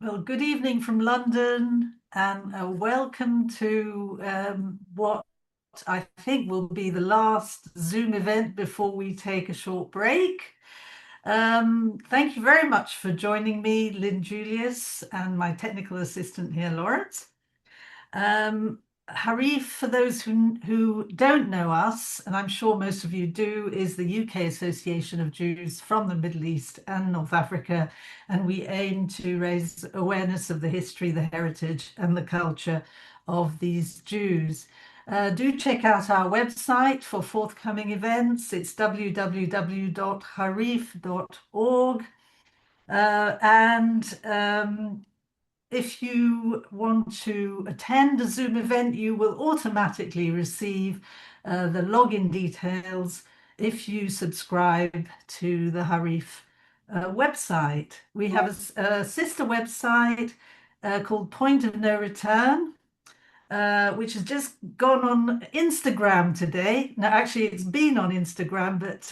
Well, good evening from London, and welcome to what I think will be the last Zoom event before we take a short break. Thank you very much for joining me, Lynn Julius, and my technical assistant here, Lawrence. Um, Harif, for those who don't know us, and I'm sure most of you do, is the UK Association of Jews from the Middle East and North Africa, and we aim to raise awareness of the history, the heritage, and the culture of these Jews. Do check out our website for forthcoming events. It's www.harif.org. And if you want to attend a Zoom event, you will automatically receive the login details if you subscribe to the Harif website. We have a sister website called Point of No Return, which has just gone on Instagram today. Now, actually, it's been on Instagram, but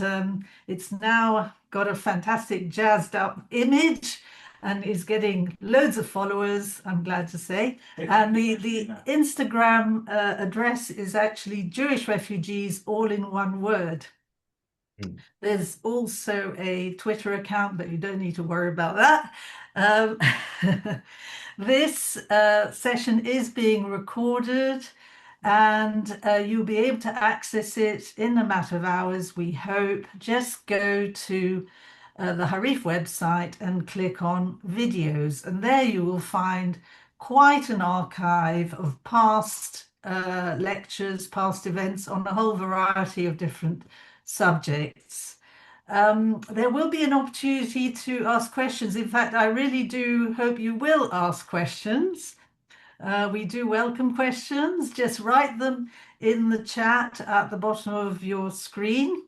it's now got a fantastic jazzed up image and is getting loads of followers, I'm glad to say. And the Instagram address is actually Jewish Refugees, all in one word. Mm. There's also a Twitter account, but you don't need to worry about that. Um, this session is being recorded, and you'll be able to access it in a matter of hours, we hope. Just go to the Harif website and click on videos, and there you will find quite an archive of past lectures, past events on a whole variety of different subjects. There will be an opportunity to ask questions. In fact, I really do hope you will ask questions. We do welcome questions. Just write them in the chat at the bottom of your screen.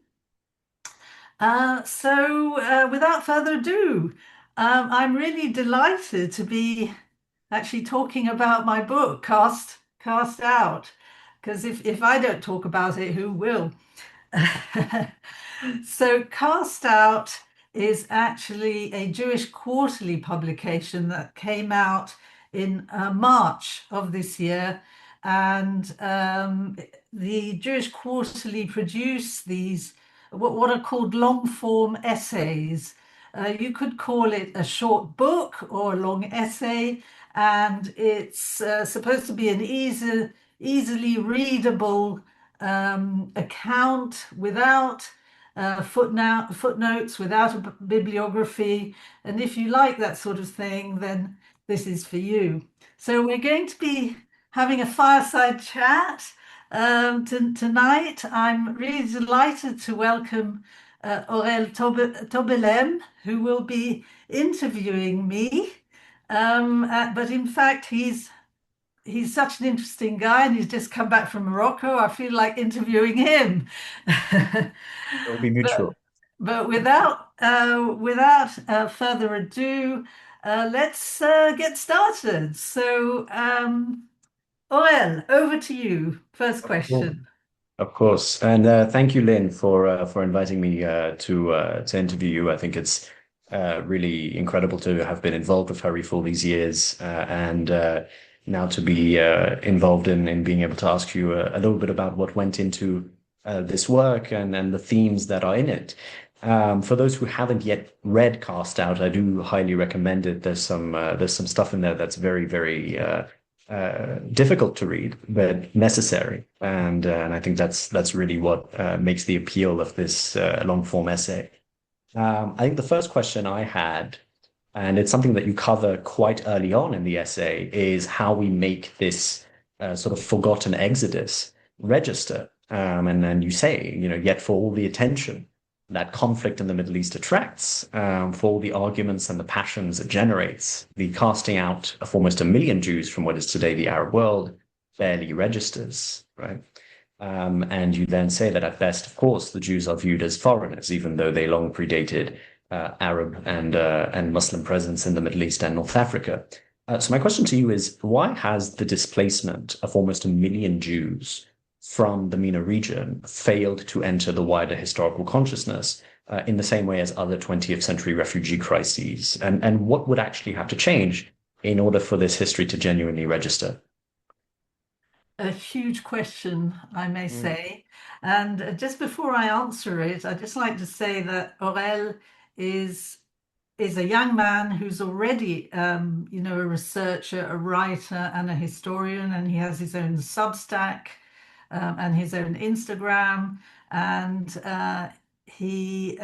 Without further ado, I'm really delighted to be actually talking about my book, Cast Out, because if I don't talk about it, who will? So, Cast Out is actually a Jewish quarterly publication that came out in March of this year. And the Jewish Quarterly produce these, what are called long form essays. You could call it a short book or a long essay, and it's supposed to be an easily readable account without footnotes, without a bibliography. And if you like that sort of thing, then this is for you. So we're going to be having a fireside chat tonight. I'm really delighted to welcome Aurel Tobelem, who will be interviewing me. But in fact, he's such an interesting guy, and he's just come back from Morocco. I feel like interviewing him. It will be But mutual. but without further ado, let's get started. So, Orel, over to you. First Of course. question. Of course. And thank you, Lynn, for inviting me to interview you. I think it's really incredible to have been involved with Harry for all these years and now to be involved in being able to ask you a little bit about what went into this work and the themes that are in it. For those who haven't yet read Cast Out, I do highly recommend it. There's some stuff in there that's very difficult to read, but necessary. And I think that's really what makes the appeal of this long form essay. I think the first question I had, and it's something that you cover quite early on in the essay, is how we make this sort of forgotten exodus register. And then you say, yet for all the attention that conflict in the Middle East attracts, for all the arguments and the passions it generates, the casting out of almost 1 million Jews from what is today the Arab world barely registers, right? And you then say that at best, of course, the Jews are viewed as foreigners, even though they long predated Arab and Muslim presence in the Middle East and North Africa. So my question to you is, why has the displacement of almost 1 million Jews from the MENA region failed to enter the wider historical consciousness in the same way as other 20th century refugee crises? And what would actually have to change in order for this history to genuinely register? A huge question, I may Mm. say. And just before I answer it, I'd just like to say that Aurel is is a young man who's already, a researcher, a writer, and a historian, and he has his own Substack, and his own Instagram, and he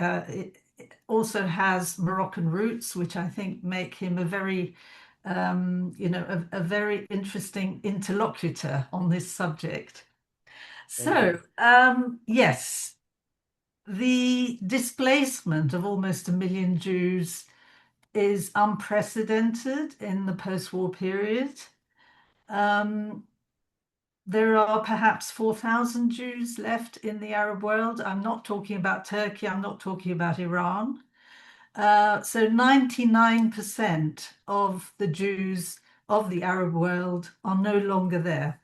also has Moroccan roots, which I think make him a very, a very interesting interlocutor on this subject. Indeed. So, yes, the displacement of almost 1 million Jews is unprecedented in the post-war period. Um, there are perhaps 4,000 Jews left in the Arab world. I'm not talking about Turkey, I'm not talking about Iran. So 99% of the Jews of the Arab world are no longer there.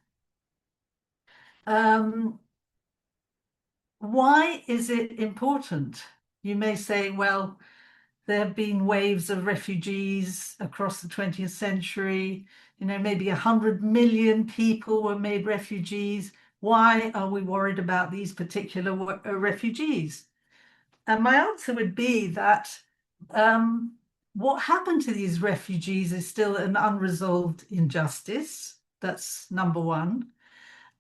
Um, why is it important? You may say, well, there have been waves of refugees across the 20th century. Maybe 100 million people were made refugees. Why are we worried about these particular refugees? And my answer would be that um, what happened to these refugees is still an unresolved injustice. That's number one.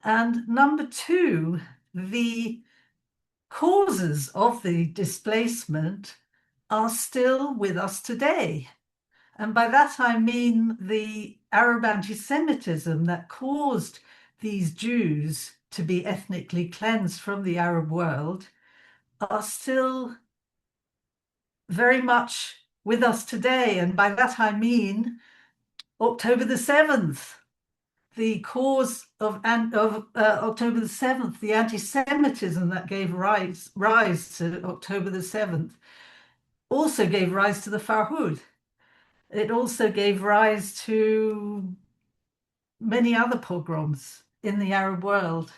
And number two, the causes of the displacement are still with us today. And by that I mean the Arab anti-Semitism that caused these Jews to be ethnically cleansed from the Arab world are still very much with us today. And by that I mean October the 7th, the cause of October the 7th, the anti-Semitism that gave rise to October the 7th, also gave rise to the Farhud. It also gave rise to many other pogroms in the Arab world,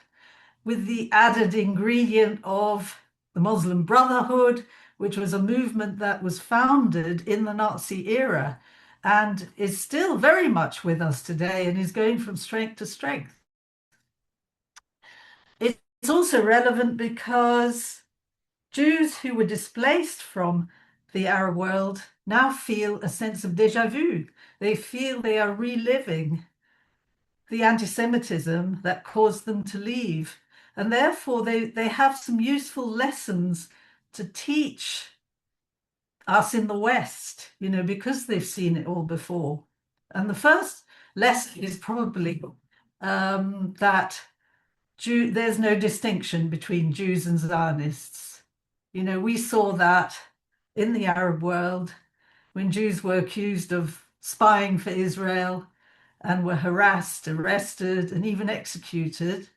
with the added ingredient of the Muslim Brotherhood, which was a movement that was founded in the Nazi era and is still very much with us today and is going from strength to strength. It's also relevant because Jews who were displaced from the Arab world now feel a sense of déjà vu. They feel they are reliving the anti-Semitism that caused them to leave. And therefore, they have some useful lessons to teach us in the West, because they've seen it all before. And the first lesson is probably that there's no distinction between Jews and Zionists. We saw that in the Arab world when Jews were accused of spying for Israel and were harassed, arrested, and even executed.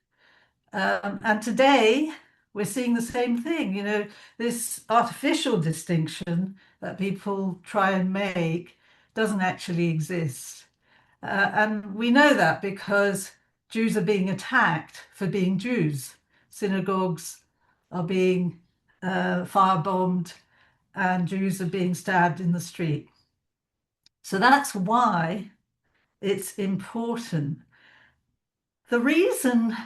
And today we're seeing the same thing. This artificial distinction that people try and make doesn't actually exist. And we know that because Jews are being attacked for being Jews. Synagogues are being firebombed, and Jews are being stabbed in the street. So that's why it's important. The reason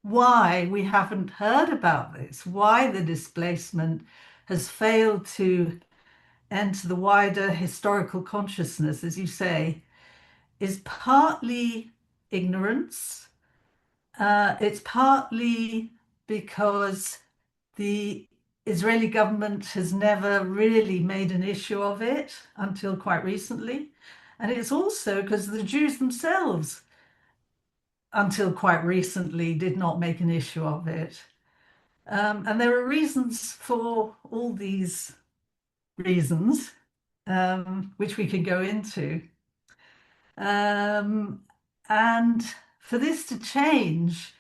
why we haven't heard about this, why the displacement has failed to enter the wider historical consciousness, as you say, is partly ignorance. It's partly because the Israeli government has never really made an issue of it until quite recently. And it's also because the Jews themselves, until quite recently, did not make an issue of it. And there are reasons for all these reasons, which we can go into. Um, and for this to change,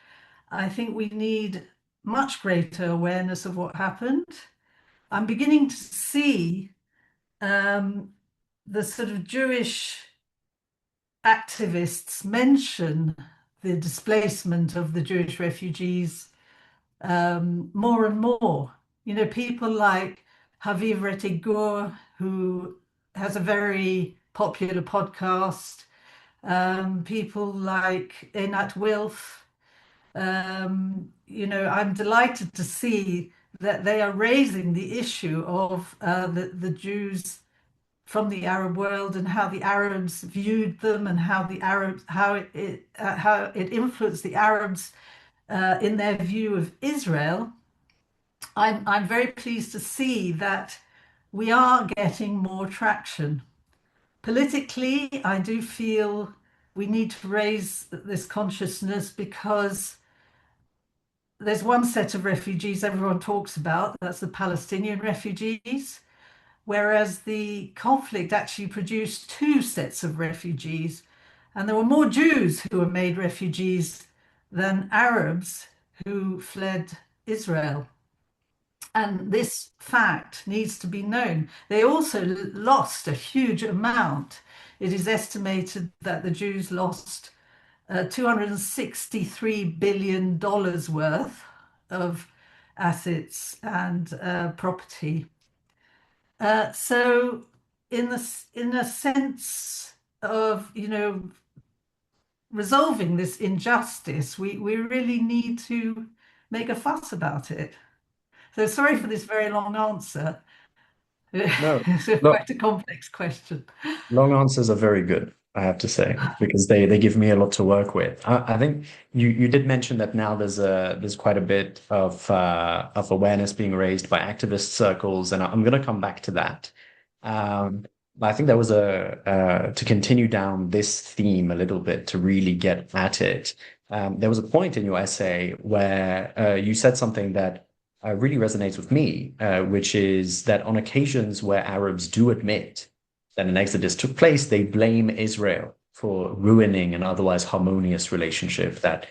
I think we need much greater awareness of what happened. I'm beginning to see the sort of Jewish activists mention the displacement of the Jewish refugees more and more. People like Haviv Rettig Gur, who has a very popular podcast, people like Einat Wilf. I'm delighted to see that they are raising the issue of the Jews from the Arab world and how the Arabs viewed them and how it influenced the Arabs in their view of Israel. I'm very pleased to see that we are getting more traction. Politically, I do feel we need to raise this consciousness because there's one set of refugees everyone talks about, that's the Palestinian refugees, whereas the conflict actually produced two sets of refugees. And there were more Jews who were made refugees than Arabs who fled Israel. And this fact needs to be known. They also lost a huge amount. It is estimated that the Jews lost $263 billion worth of assets and property. So, in a sense of, resolving this injustice, we really need to make a fuss about it. So, sorry for this very long answer. No, It's no, quite a complex question. long answers are very good, I have to say, because they give me a lot to work with. I think you did mention that now there's quite a bit of awareness being raised by activist circles, and I'm going to come back to that. But I think there was to continue down this theme a little bit to really get at it. There was a point in your essay where you said something that really resonates with me, which is that on occasions where Arabs do admit that an exodus took place, they blame Israel for ruining an otherwise harmonious relationship that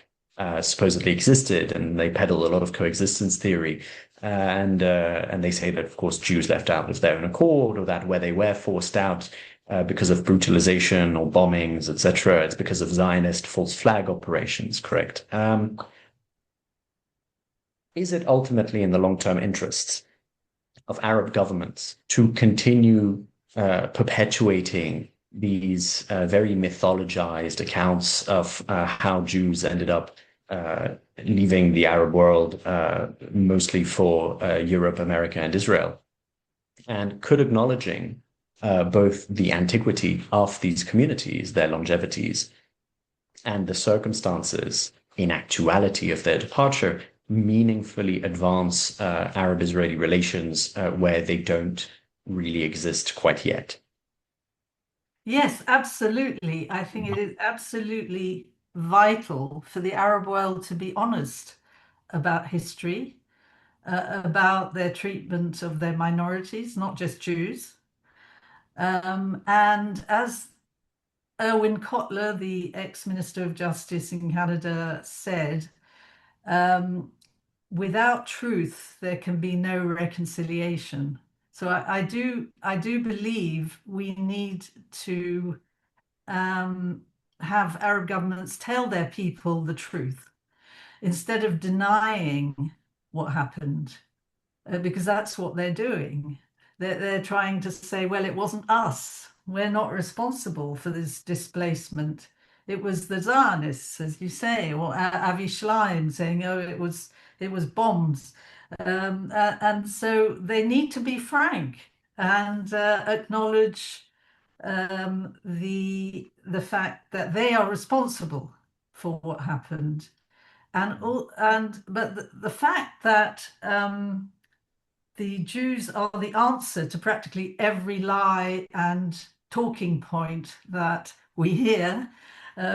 supposedly existed, and they peddle a lot of coexistence theory. And they say that, of course, Jews left out of their own accord, or that where they were forced out because of brutalization or bombings, etc., it's because of Zionist false flag operations, correct? Is it ultimately in the long-term interests of Arab governments to continue perpetuating these very mythologized accounts of how Jews ended up leaving the Arab world, mostly for Europe, America, and Israel? And could acknowledging both the antiquity of these communities, their longevities, and the circumstances in actuality of their departure meaningfully advance Arab-Israeli relations where they don't really exist quite yet? Yes, absolutely. I think it is absolutely vital for the Arab world to be honest about history, about their treatment of their minorities, not just Jews. And as Erwin Kotler, the ex-Minister of Justice in Canada, said, um, without truth, there can be no reconciliation. So I do believe we need to um, have Arab governments tell their people the truth instead of denying what happened, because that's what they're doing. They're trying to say, well, it wasn't us. We're not responsible for this displacement. It was the Zionists, as you say, or Avi Schleim saying, oh, it was bombs. And so they need to be frank and acknowledge the fact that they are responsible for what happened, but the fact that the Jews are the answer to practically every lie and talking point that we hear.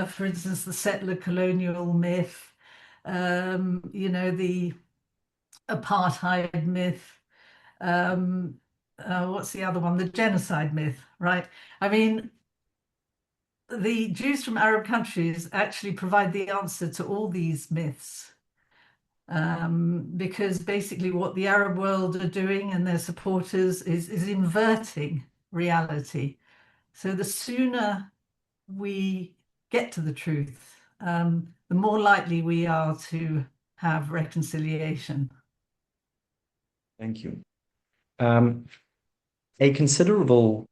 For instance, the settler colonial myth, the apartheid myth. What's the other one? The genocide myth, right? I mean, the Jews from Arab countries actually provide the answer to all these myths. Because basically what the Arab world are doing and their supporters is inverting reality. So the sooner we get to the truth, the more likely we are to have reconciliation. Thank you. A considerable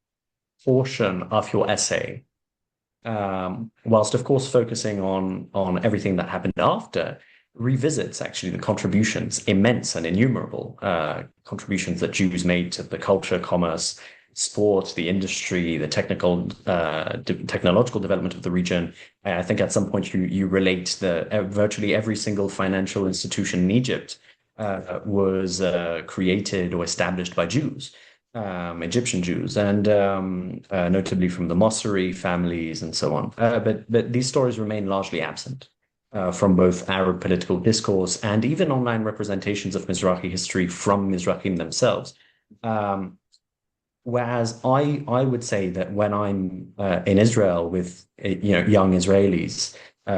portion of your essay, whilst of course focusing on everything that happened after, revisits actually the contributions, immense and innumerable contributions that Jews made to the culture, commerce, sport, the industry, the technological development of the region. I think at some point you relate that virtually every single financial institution in Egypt was created or established by Jews, Egyptian Jews, and notably from the Mosseri families and so on. But these stories remain largely absent from both Arab political discourse and even online representations of Mizrahi history from Mizrahim themselves. Whereas I would say that when I'm in Israel with young Israelis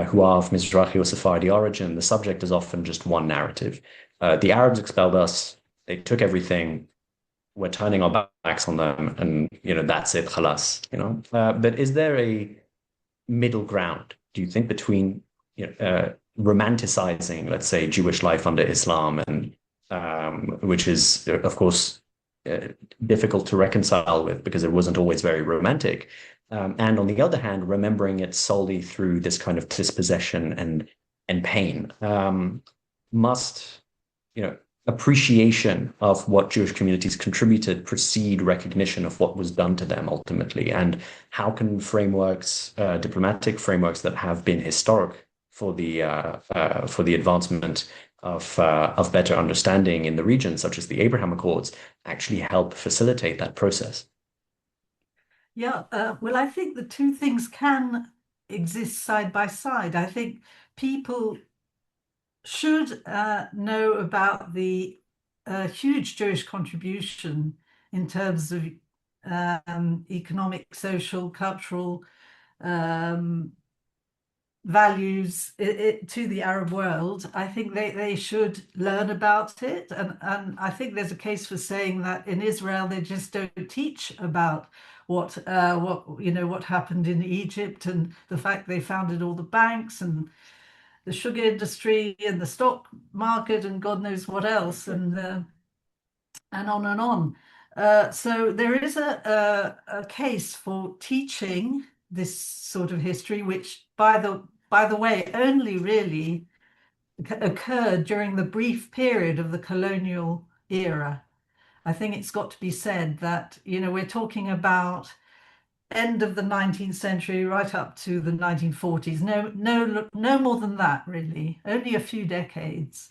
who are of Mizrahi or Sephardi origin, the subject is often just one narrative. The Arabs expelled us. They took everything. We're turning our backs on them, and that's it, khalas. But is there a middle ground, do you think, between romanticizing, let's say, Jewish life under Islam, and which is, of course, difficult to reconcile with because it wasn't always very romantic, and on the other hand, remembering it solely through this kind of dispossession and pain, must appreciation of what Jewish communities contributed precede recognition of what was done to them ultimately? And how can frameworks, diplomatic frameworks that have been historic for the advancement of better understanding in the region, such as the Abraham Accords, actually help facilitate that process? Yeah, well, I think the two things can exist side by side. I think people should know about the huge Jewish contribution in terms of economic, social, cultural um, values to the Arab world. I think they should learn about it. And I think there's a case for saying that in Israel, they just don't teach about what happened in Egypt and the fact they founded all the banks and the sugar industry and the stock market and God knows what else, and on and on. So there is a case for teaching this sort of history, which, by the way, only really occurred during the brief period of the colonial era. I think it's got to be said that, we're talking about end of the 19th century right up to the 1940s. No more than that, really. Only a few decades.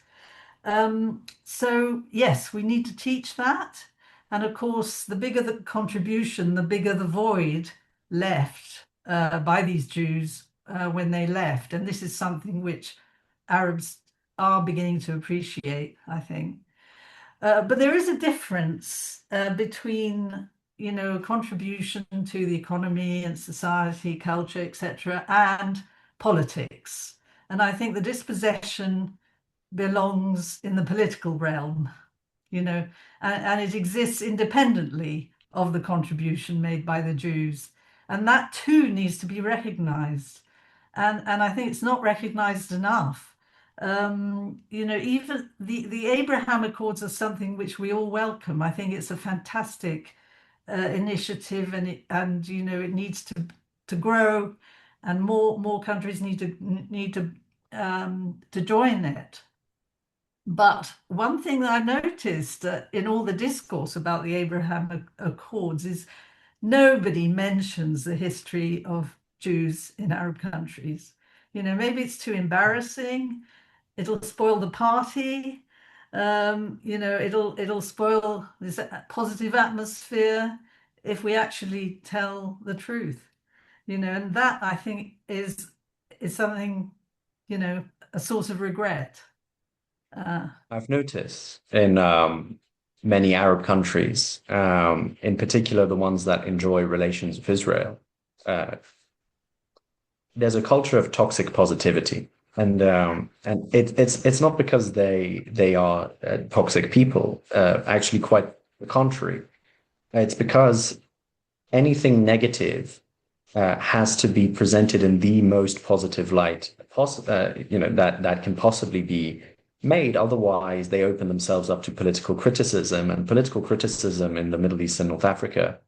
So yes, we need to teach that. And of course, the bigger the contribution, the bigger the void left by these Jews when they left. And this is something which Arabs are beginning to appreciate, I think. But there is a difference between, contribution to the economy and society, culture, etc., and politics. And I think the dispossession belongs in the political realm, and it exists independently of the contribution made by the Jews. And that too needs to be recognized. And I think it's not recognized enough. Even the Abraham Accords are something which we all welcome. I think it's a fantastic initiative, and it needs to grow, and more countries need to join it. But one thing that I've noticed in all the discourse about the Abraham Accords is nobody mentions the history of Jews in Arab countries. Maybe it's too embarrassing. It'll spoil the party. It'll spoil this positive atmosphere if we actually tell the truth. And that I think is something, a source of regret. I've noticed in many Arab countries, in particular the ones that enjoy relations with Israel, uh, there's a culture of toxic positivity, and it's not because they are toxic people. Actually, quite the contrary. It's because anything negative has to be presented in the most positive light that can possibly be made. Otherwise, they open themselves up to political criticism, and political criticism in the Middle East and North Africa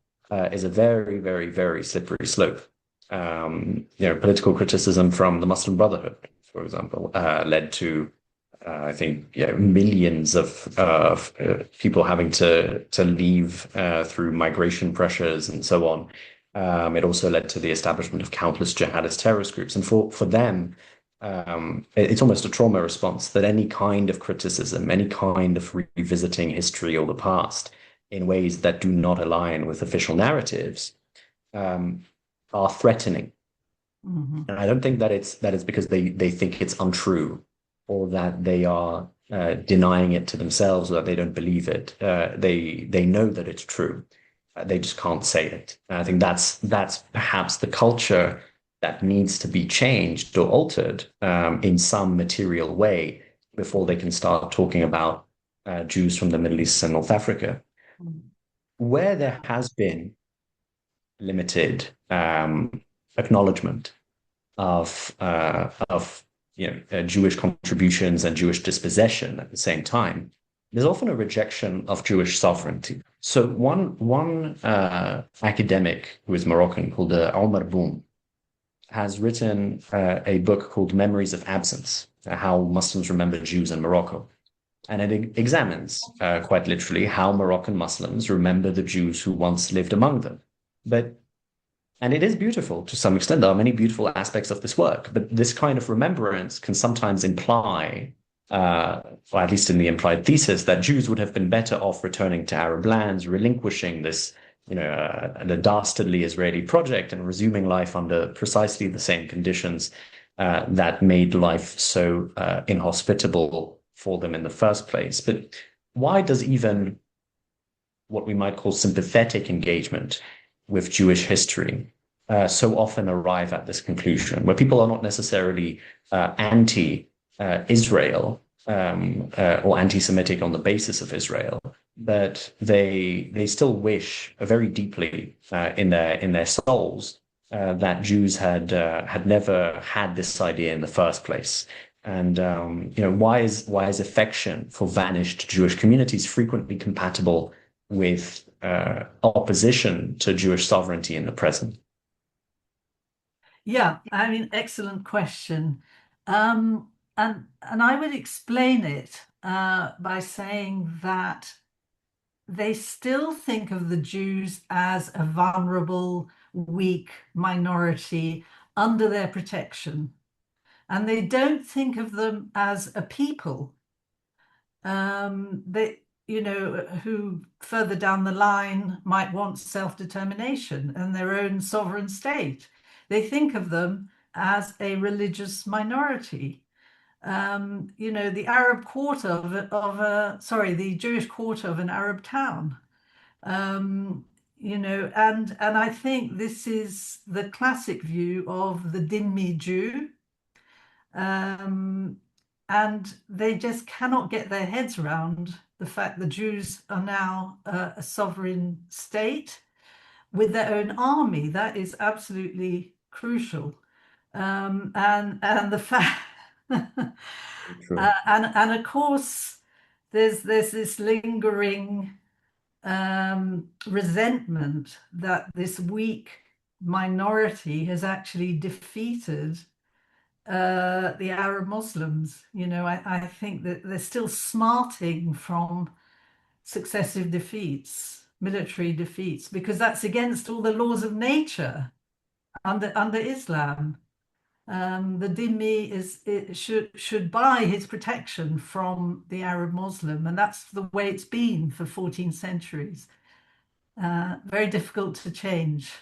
is a very, very, very slippery slope. Political criticism from the Muslim Brotherhood, for example, led to I think millions of people having to leave through migration pressures and so on. It also led to the establishment of countless jihadist terrorist groups, and for them, it's almost a trauma response that any kind of criticism, any kind of revisiting history or the past in ways that do not align with official narratives um, are threatening. Hmm. And I don't think that it's because they think it's untrue or that they are denying it to themselves or that they don't believe it. They know that it's true. They just can't say it. And I think that's perhaps the culture that needs to be changed or altered in some material way before they can start talking about Jews from the Middle East and North Africa, where there has been limited acknowledgement of Jewish contributions and Jewish dispossession at the same time. There's often a rejection of Jewish sovereignty. So one academic who is Moroccan called Omar Boum has written a book called Memories of Absence: How Muslims Remember Jews in Morocco. And it examines quite literally how Moroccan Muslims remember the Jews who once lived among them. But and it is beautiful to some extent. There are many beautiful aspects of this work, but this kind of remembrance can sometimes imply, or at least in the implied thesis, that Jews would have been better off returning to Arab lands, relinquishing this, the dastardly Israeli project and resuming life under precisely the same conditions that made life so inhospitable for them in the first place. But why does even what we might call sympathetic engagement with Jewish history so often arrive at this conclusion, where people are not necessarily anti-Israel or anti-Semitic on the basis of Israel, but they still wish very deeply in their souls that Jews had never had this idea in the first place. And why is affection for vanished Jewish communities frequently compatible with opposition to Jewish sovereignty in the present? Yeah, I mean, excellent question. And I would explain it by saying that they still think of the Jews as a vulnerable, weak minority under their protection, and they don't think of them as a people. Who further down the line might want self-determination and their own sovereign state. They think of them as a religious minority. The Arab quarter the Jewish quarter of an Arab town. And I think this is the classic view of the Dhimmi Jew. Um, and they just cannot get their heads around the fact the Jews are now a sovereign state with their own army. That is absolutely crucial. And the fact True. and of course there's this lingering resentment that this weak minority has actually defeated the Arab Muslims. I think that they're still smarting from successive defeats, military defeats, because that's against all the laws of nature under Islam. The Dhimmi should buy his protection from the Arab Muslim, and that's the way it's been for 14 centuries. Very difficult to change.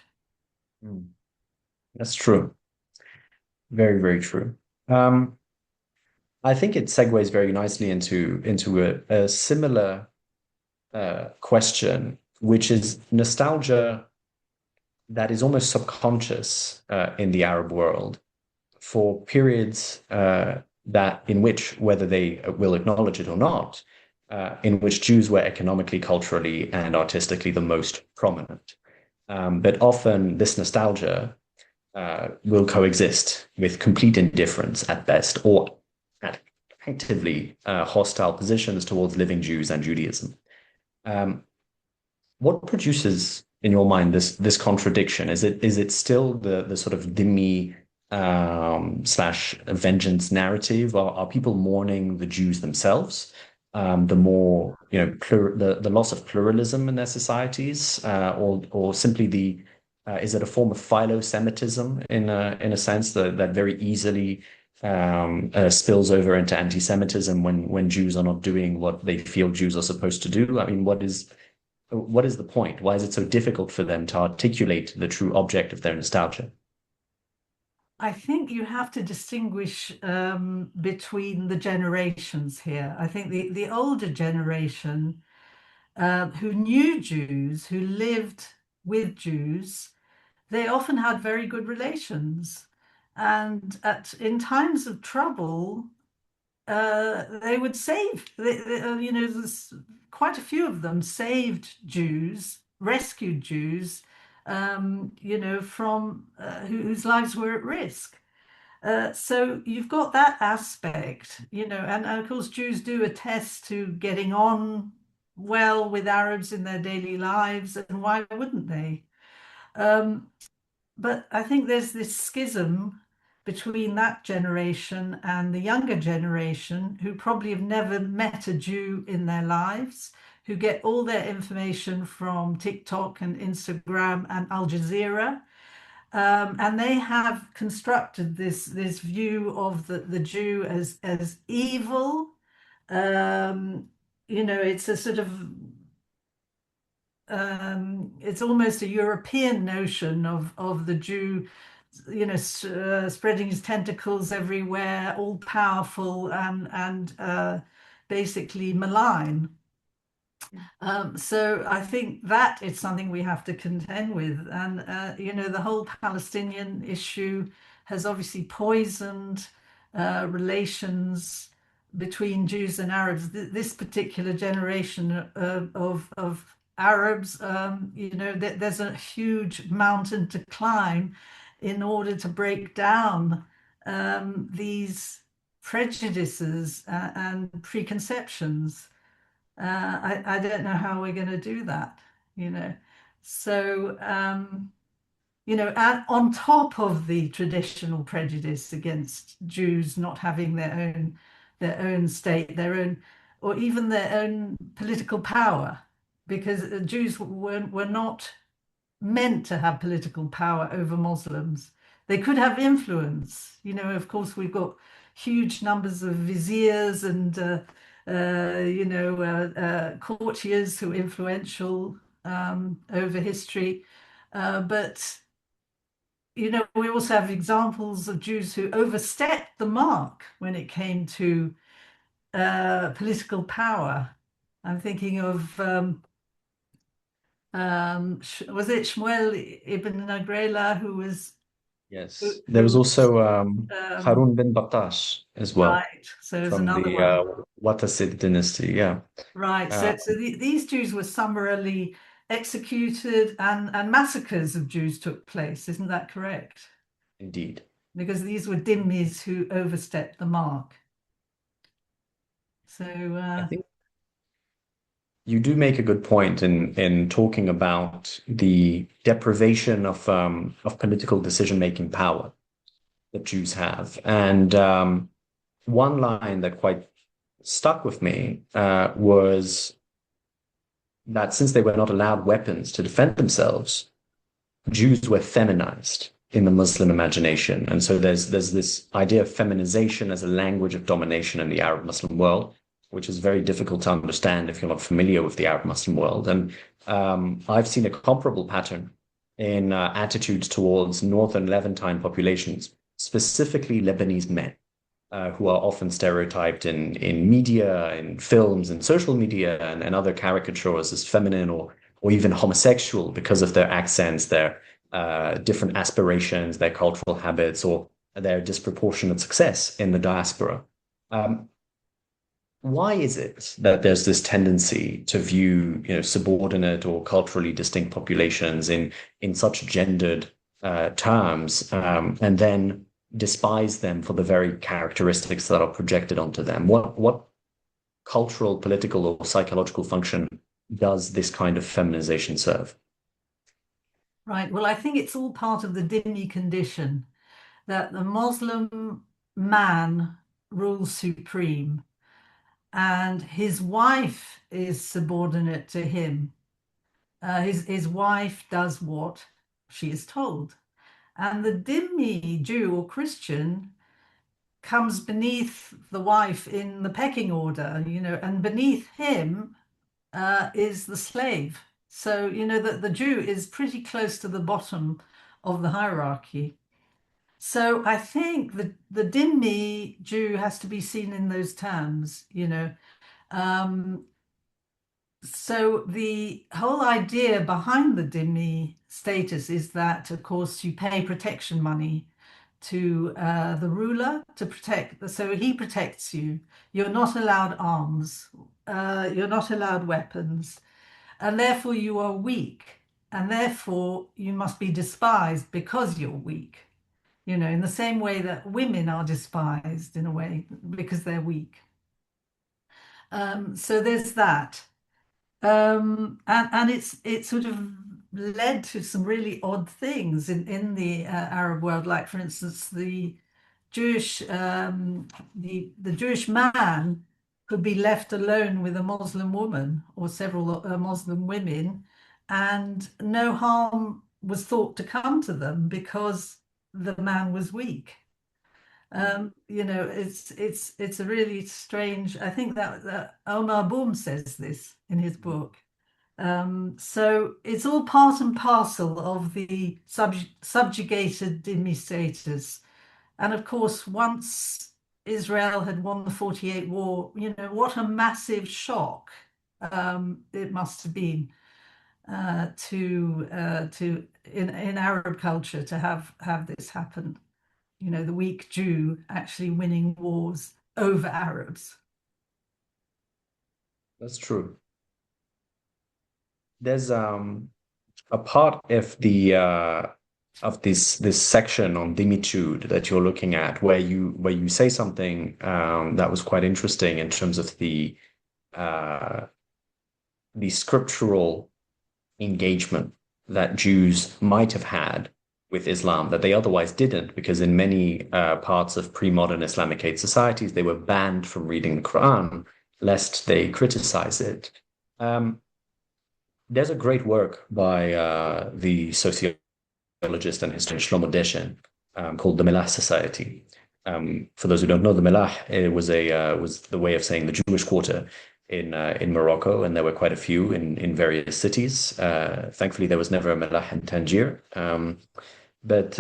Mm. That's true. Very, very true. Um, I think it segues very nicely into a similar question, which is nostalgia that is almost subconscious in the Arab world for periods that in which, whether they will acknowledge it or not, in which Jews were economically, culturally, and artistically the most prominent. But often this nostalgia will coexist with complete indifference at best, or at actively hostile positions towards living Jews and Judaism. Um, what produces in your mind, this contradiction? Is it still the sort of dhimmi slash vengeance narrative? Are people mourning the Jews themselves? The more, the loss of pluralism in their societies, or simply is it a form of philo-Semitism in a sense that very easily spills over into anti-Semitism when Jews are not doing what they feel Jews are supposed to do? I mean, what is the point? Why is it so difficult for them to articulate the true object of their nostalgia? I think you have to distinguish between the generations here. I think the older generation who knew Jews, who lived with Jews, they often had very good relations. And in times of trouble, they would save, there's quite a few of them saved Jews, rescued Jews, from whose lives were at risk. So you've got that aspect, and of course, Jews do attest to getting on well with Arabs in their daily lives, and why wouldn't they? Um, but I think there's this schism between that generation and the younger generation who probably have never met a Jew in their lives, who get all their information from TikTok and Instagram and Al Jazeera. And they have constructed this view of the Jew as evil. Um, it's a sort of it's almost a European notion of the Jew, spreading his tentacles everywhere, all powerful and basically malign. So I think that is something we have to contend with. And, the whole Palestinian issue has obviously poisoned relations between Jews and Arabs. This particular generation of Arabs, there's a huge mountain to climb in order to break down these prejudices and preconceptions. I don't know how we're going to do that, you know. So, and on top of the traditional prejudice against Jews not having their own state, or even their own political power, because Jews were not meant to have political power over Muslims. They could have influence. Of course, we've got huge numbers of viziers and courtiers who are influential over history. But we also have examples of Jews who overstepped the mark when it came to political power. I'm thinking of was it Shmuel ibn Nagrela who, Yes. There who was was also um, Harun bin Battash as well right. So there's from another the one. Wattasid dynasty. Yeah. Right. Uh, So these Jews were summarily executed and massacres of Jews took place. Isn't that correct? Indeed. Because these were dhimmis who overstepped the mark. So I think you do make a good point in talking about the deprivation of political decision-making power that Jews have. And one line that quite stuck with me was that since they were not allowed weapons to defend themselves, Jews were feminized in the Muslim imagination. And so there's this idea of feminization as a language of domination in the Arab Muslim world, which is very difficult to understand if you're not familiar with the Arab Muslim world. And I've seen a comparable pattern in attitudes towards northern Levantine populations, specifically Lebanese men, who are often stereotyped in media, in films, and social media, and other caricatures as feminine or even homosexual because of their accents, their different aspirations, their cultural habits, or their disproportionate success in the diaspora. Um, why is it that there's this tendency to view, subordinate or culturally distinct populations in such gendered terms, and then despise them for the very characteristics that are projected onto them? What cultural, political, or psychological function does this kind of feminization serve? Right. Well, I think it's all part of the dhimmi condition that the Muslim man rules supreme and his wife is subordinate to him. His wife does what she is told. And the dhimmi Jew or Christian comes beneath the wife in the pecking order, and beneath him is the slave. So, that the Jew is pretty close to the bottom of the hierarchy. So I think the dhimmi Jew has to be seen in those terms. Um, so the whole idea behind the dhimmi status is that, of course, you pay protection money to the ruler to protect. So he protects you. You're not allowed arms. You're not allowed weapons, and therefore you are weak, and therefore you must be despised because you're weak. In the same way that women are despised in a way because they're weak. So there's that. And it's sort of led to some really odd things in the Arab world, like for instance, Jewish the Jewish man could be left alone with a Muslim woman or several Muslim women, and no harm was thought to come to them because the man was weak. It's a really strange. I think that Omar Boum says this in his book. So it's all part and parcel of the subjugated dhimmi status. And of course, once Israel had won the 48 war, what a massive shock it must have been to in Arab culture to have this happen. The weak Jew actually winning wars over Arabs. That's true. There's a part of this section on dimitude that you're looking at where you say something that was quite interesting in terms of uh, the scriptural engagement that Jews might have had with Islam that they otherwise didn't, because in many parts of pre-modern Islamic age societies, they were banned from reading the Quran lest they criticize it. Um, there's a great work by the sociologist and historian Shlomo Deshen called The Milah Society. For those who don't know, the Milah it was the way of saying the Jewish quarter in Morocco, and there were quite a few in various cities. Thankfully, there was never a Milah in Tangier, but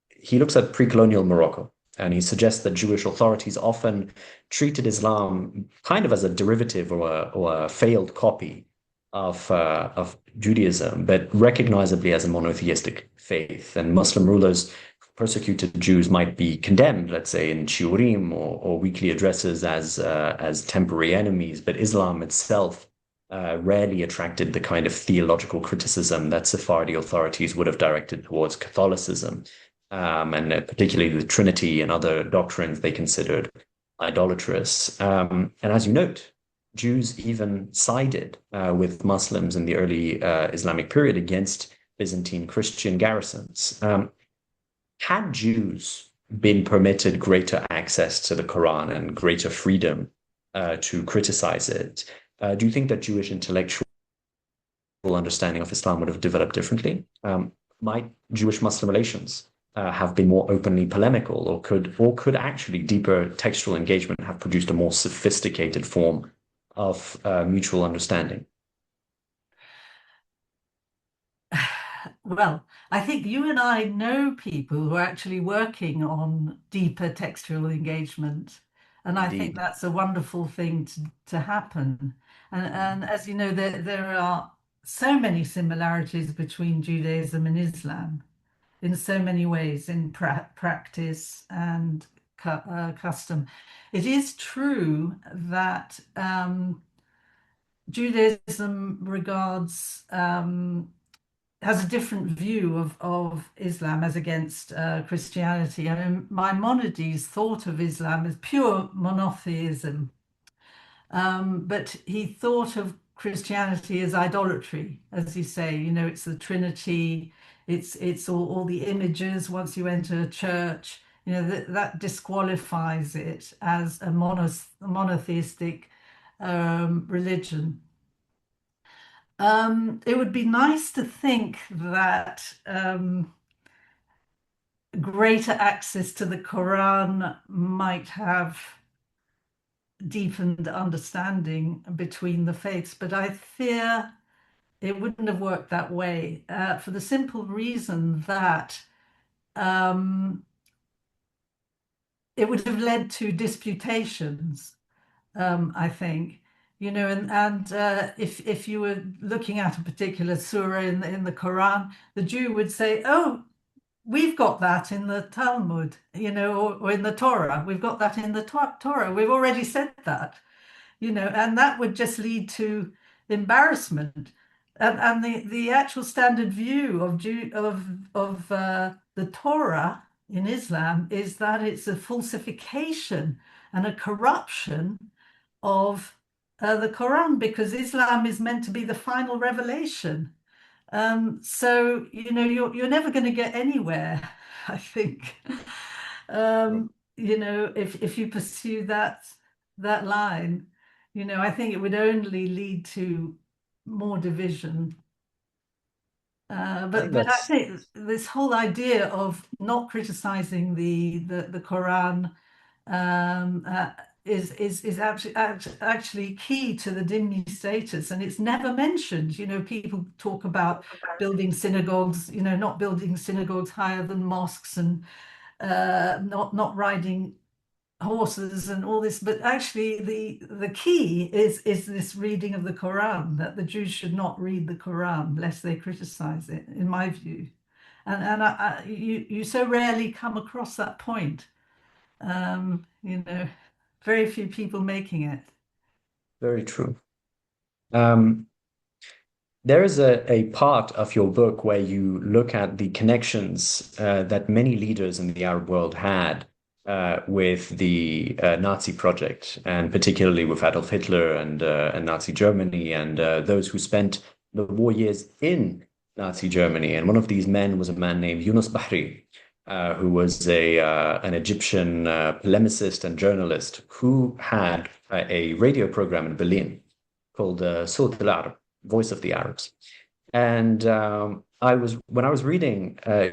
he looks at pre-colonial Morocco, and he suggests that Jewish authorities often treated Islam kind of as a derivative or a failed copy of Judaism, but recognizably as a monotheistic faith. And Muslim rulers persecuted Jews might be condemned, let's say, in shiurim or weekly addresses as temporary enemies, but Islam itself rarely attracted the kind of theological criticism that Sephardi authorities would have directed towards Catholicism, and particularly the Trinity and other doctrines they considered idolatrous. And as you note, Jews even sided with Muslims in the early Islamic period against Byzantine Christian garrisons. Had Jews been permitted greater access to the Quran and greater freedom to criticize it, do you think that Jewish intellectual understanding of Islam would have developed differently? Might Jewish-Muslim relations have been more openly polemical, or could actually deeper textual engagement have produced a more sophisticated form of mutual understanding? Well, I think you and I know people who are actually working on deeper textual engagement. And I think Indeed. that's a wonderful thing to happen. And as you know, there are so many similarities between Judaism and Islam in so many ways, in practice and custom. It is true that Judaism has a different view of Islam as against Christianity. I mean, Maimonides thought of Islam as pure monotheism, but he thought of Christianity is idolatry, as you say. It's the Trinity. It's all the images once you enter a church. That disqualifies it as a monotheistic religion. It would be nice to think that greater access to the Quran might have deepened understanding between the faiths, but I fear it wouldn't have worked that way for the simple reason that um, it would have led to disputations, I think. And if you were looking at a particular surah in the Quran, the Jew would say, "Oh, we've got that in the Talmud, or in the Torah. We've got that in the Torah. We've already said that." And that would just lead to embarrassment. And the actual standard view of the Torah in Islam is that it's a falsification and a corruption of the Quran, because Islam is meant to be the final revelation. So you're never going to get anywhere, I think. If you pursue that line, I think it would only lead to more division. I think But I that's think this whole idea of not criticizing the Quran um, uh, is actually key to the dhimmi status, and it's never mentioned. People talk about building synagogues, not building synagogues higher than mosques, and not riding horses and all this, but actually the key is this reading of the Quran, that the Jews should not read the Quran lest they criticize it, in my view. And you so rarely come across that point. Um, you know, very few people making it. very true. Um, There is a part of your book where you look at the connections that many leaders in the Arab world had with the Nazi project, and particularly with Adolf Hitler and Nazi Germany, and those who spent the war years in Nazi Germany. And one of these men was a man named Yunus Bahri, who was an Egyptian polemicist and journalist who had a radio program in Berlin called Sawt al-Arab, Voice of the Arabs. And when I was reading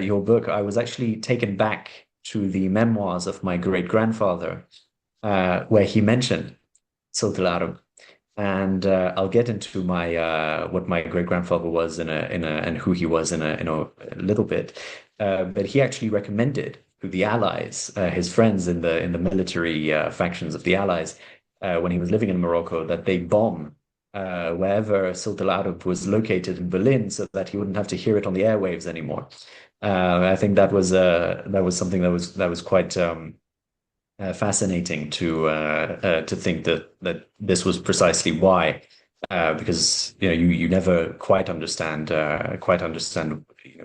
your book, I was actually taken back to the memoirs of my great grandfather, where he mentioned Sawt al-Arab. And I'll get into my what my great grandfather was and who he was in a little bit. But he actually recommended to the Allies, his friends in the military factions of the Allies, when he was living in Morocco, that they bomb wherever Sawt al-Arab was located in Berlin, so that he wouldn't have to hear it on the airwaves anymore. I think that was something that was quite fascinating to think that this was precisely why, because you never quite understand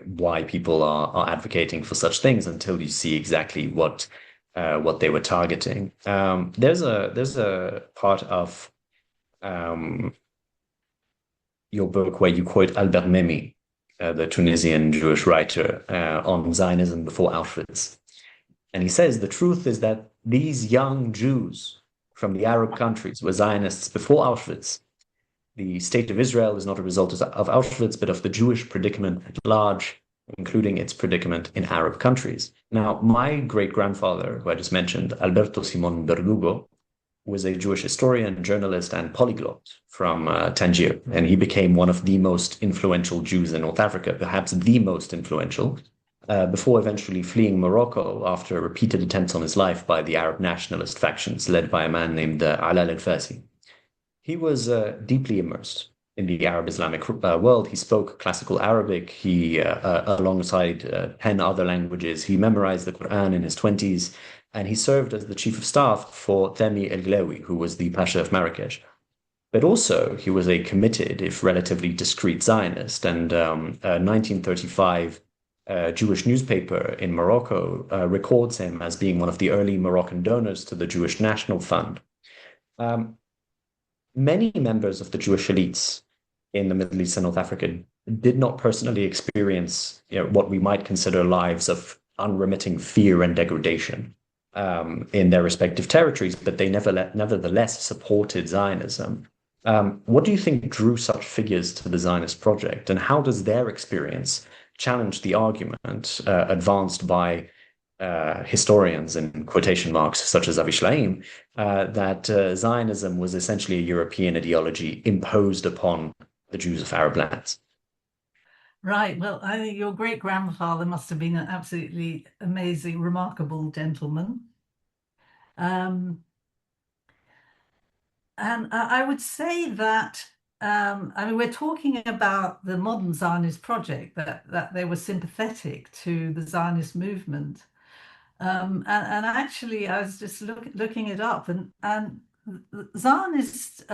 why people are advocating for such things until you see exactly what they were targeting. There's a part of um, your book where you quote Albert Memmi, the Tunisian Jewish writer, on Zionism before Auschwitz. And he says the truth is that these young Jews from the Arab countries were Zionists before Auschwitz. The state of Israel is not a result of Auschwitz, but of the Jewish predicament at large, including its predicament in Arab countries. Now, my great grandfather, who I just mentioned, Alberto Simon Berlugo, was a Jewish historian, journalist, and polyglot from Tangier. And he became one of the most influential Jews in North Africa, perhaps the most influential, before eventually fleeing Morocco after repeated attempts on his life by the Arab nationalist factions led by a man named Alal al-Fasi. He was deeply immersed in the Arab Islamic world. He spoke classical Arabic. Alongside 10 other languages, he memorized the Quran in his 20s, and he served as the chief of staff for Themi El-Glawi, who was the Pasha of Marrakesh. But also, he was a committed, if relatively discreet, Zionist. And a 1935 Jewish newspaper in Morocco records him as being one of the early Moroccan donors to the Jewish National Fund. Um, many members of the Jewish elites in the Middle East and North Africa did not personally experience, what we might consider lives of unremitting fear and degradation in their respective territories, but they nevertheless supported Zionism. What do you think drew such figures to the Zionist project, and how does their experience challenge the argument advanced by historians in quotation marks such as Avi Shlaim that Zionism was essentially a European ideology imposed upon the Jews of Arab lands? Right. Well, I think your great grandfather must have been an absolutely amazing, remarkable gentleman. Um, and I would say that, I mean, we're talking about the modern Zionist project, that they were sympathetic to the Zionist movement. And actually, I was just looking it up, and Zionist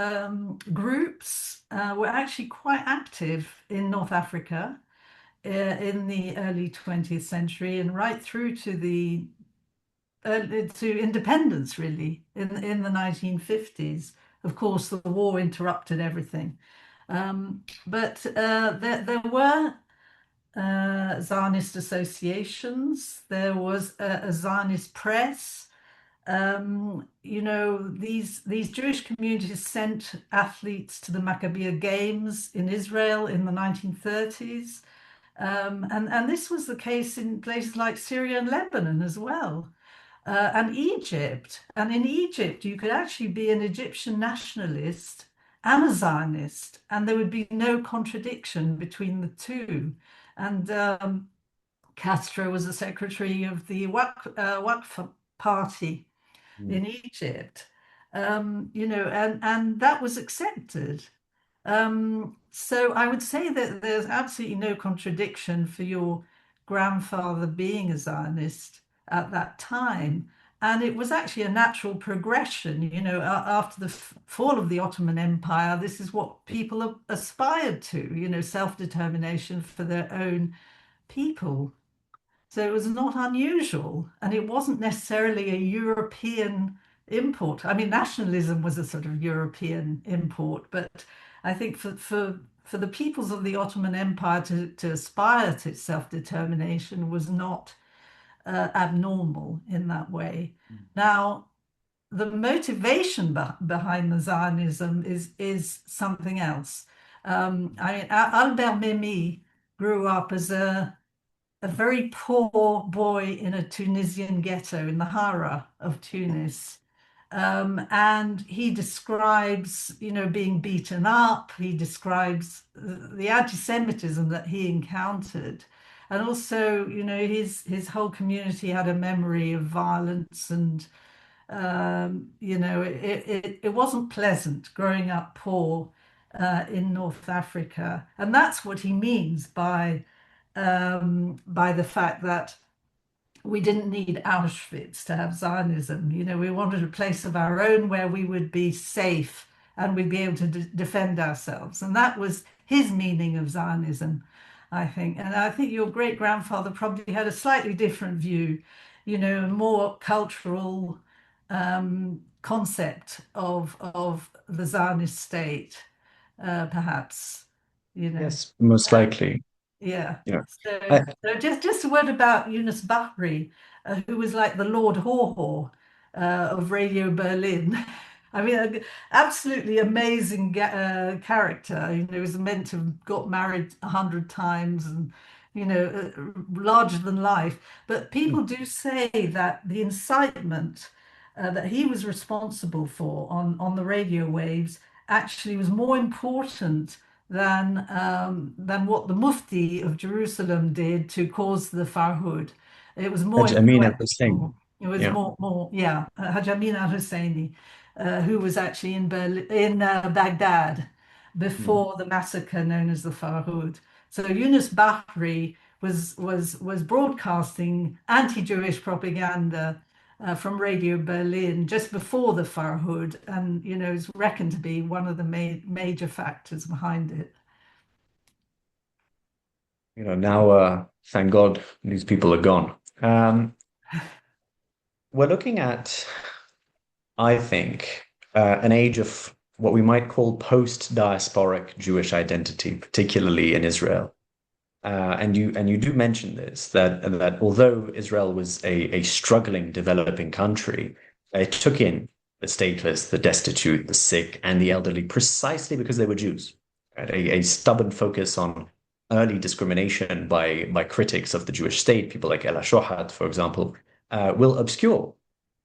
groups were actually quite active in North Africa in the early 20th century and right through to independence, really, in the 1950s. Of course, the war interrupted everything. But there were Zionist associations. There was a Zionist press. These Jewish communities sent athletes to the Maccabiah Games in Israel in the 1930s. And this was the case in places like Syria and Lebanon as well, and Egypt. And in Egypt, you could actually be an Egyptian nationalist and a Zionist, and there would be no contradiction between the two. And Castro was the secretary of the Waqf party Mm. in Egypt, and that was accepted. So I would say that there's absolutely no contradiction for your grandfather being a Zionist at that time. And it was actually a natural progression, after the fall of the Ottoman Empire, this is what people aspired to, self-determination for their own people. So it was not unusual, and it wasn't necessarily a European import. I mean, nationalism was a sort of European import, but I think for the peoples of the Ottoman Empire to aspire to self-determination was not abnormal in that way. Now, the motivation behind the Zionism is something else. I mean, Albert Memmi grew up as a very poor boy in a Tunisian ghetto in the Hara of Tunis. And he describes, being beaten up. He describes the anti-Semitism that he encountered. And also, his whole community had a memory of violence and it wasn't pleasant growing up poor in North Africa. And that's what he means by the fact that we didn't need Auschwitz to have Zionism. We wanted a place of our own where we would be safe and we'd be able to defend ourselves. And that was his meaning of Zionism, I think. And I think your great grandfather probably had a slightly different view, a more cultural concept of the Zionist state, perhaps, you know. Yes, most likely. Yeah. You know, So, I, so just a word about Yunus Bahri, who was like the Lord Haw of Radio Berlin. I mean, absolutely amazing character. He was meant to have got married 100 times and, larger than life. But people do say that the incitement that he was responsible for on the radio waves actually was more important than what the Mufti of Jerusalem did to cause the Farhud. It was more Hajj Amin al-Hussein. influential. It was Yeah. more, yeah. Hajj Amin al-Husseini, who was actually in Berlin, in Baghdad Mm. before the massacre known as the Farhud. So Yunus Bahri was broadcasting anti-Jewish propaganda from Radio Berlin just before the Farhud, and is reckoned to be one of the major factors behind it. Now, thank God these people are gone. We're looking at, I think, an age of what we might call post-diasporic Jewish identity, particularly in Israel. And you do mention this that although Israel was a struggling, developing country, it took in the stateless, the destitute, the sick, and the elderly precisely because they were Jews. Right? A stubborn focus on early discrimination by critics of the Jewish state, people like Ella Shohat, for example, will obscure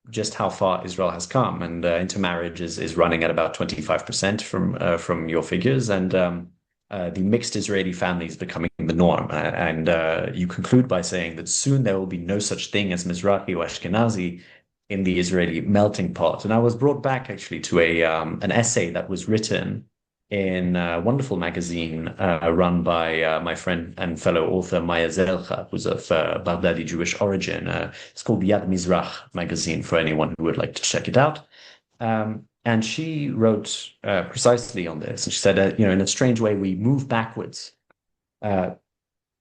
just how far Israel has come. And intermarriage is running at about 25% from your figures, and the mixed Israeli family is becoming the norm. And you conclude by saying that soon there will be no such thing as Mizrahi or Ashkenazi in the Israeli melting pot. And I was brought back actually to a an essay that was written in a wonderful magazine run by my friend and fellow author Maya Zelcha, who's of Baghdadi Jewish origin. It's called Yad Mizrach magazine for anyone who would like to check it out. And she wrote precisely on this. And she said, in a strange way, we move backwards uh,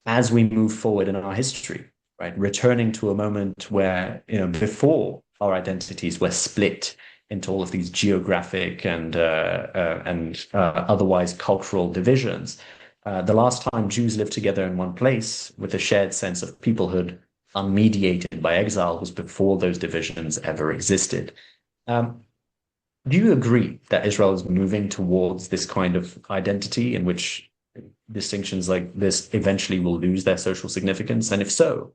as we move forward in our history, right? Returning to a moment where, before our identities were split into all of these geographic and otherwise cultural divisions. The last time Jews lived together in one place with a shared sense of peoplehood, unmediated by exile, was before those divisions ever existed. Um, do you agree that Israel is moving towards this kind of identity in which distinctions like this eventually will lose their social significance? And if so,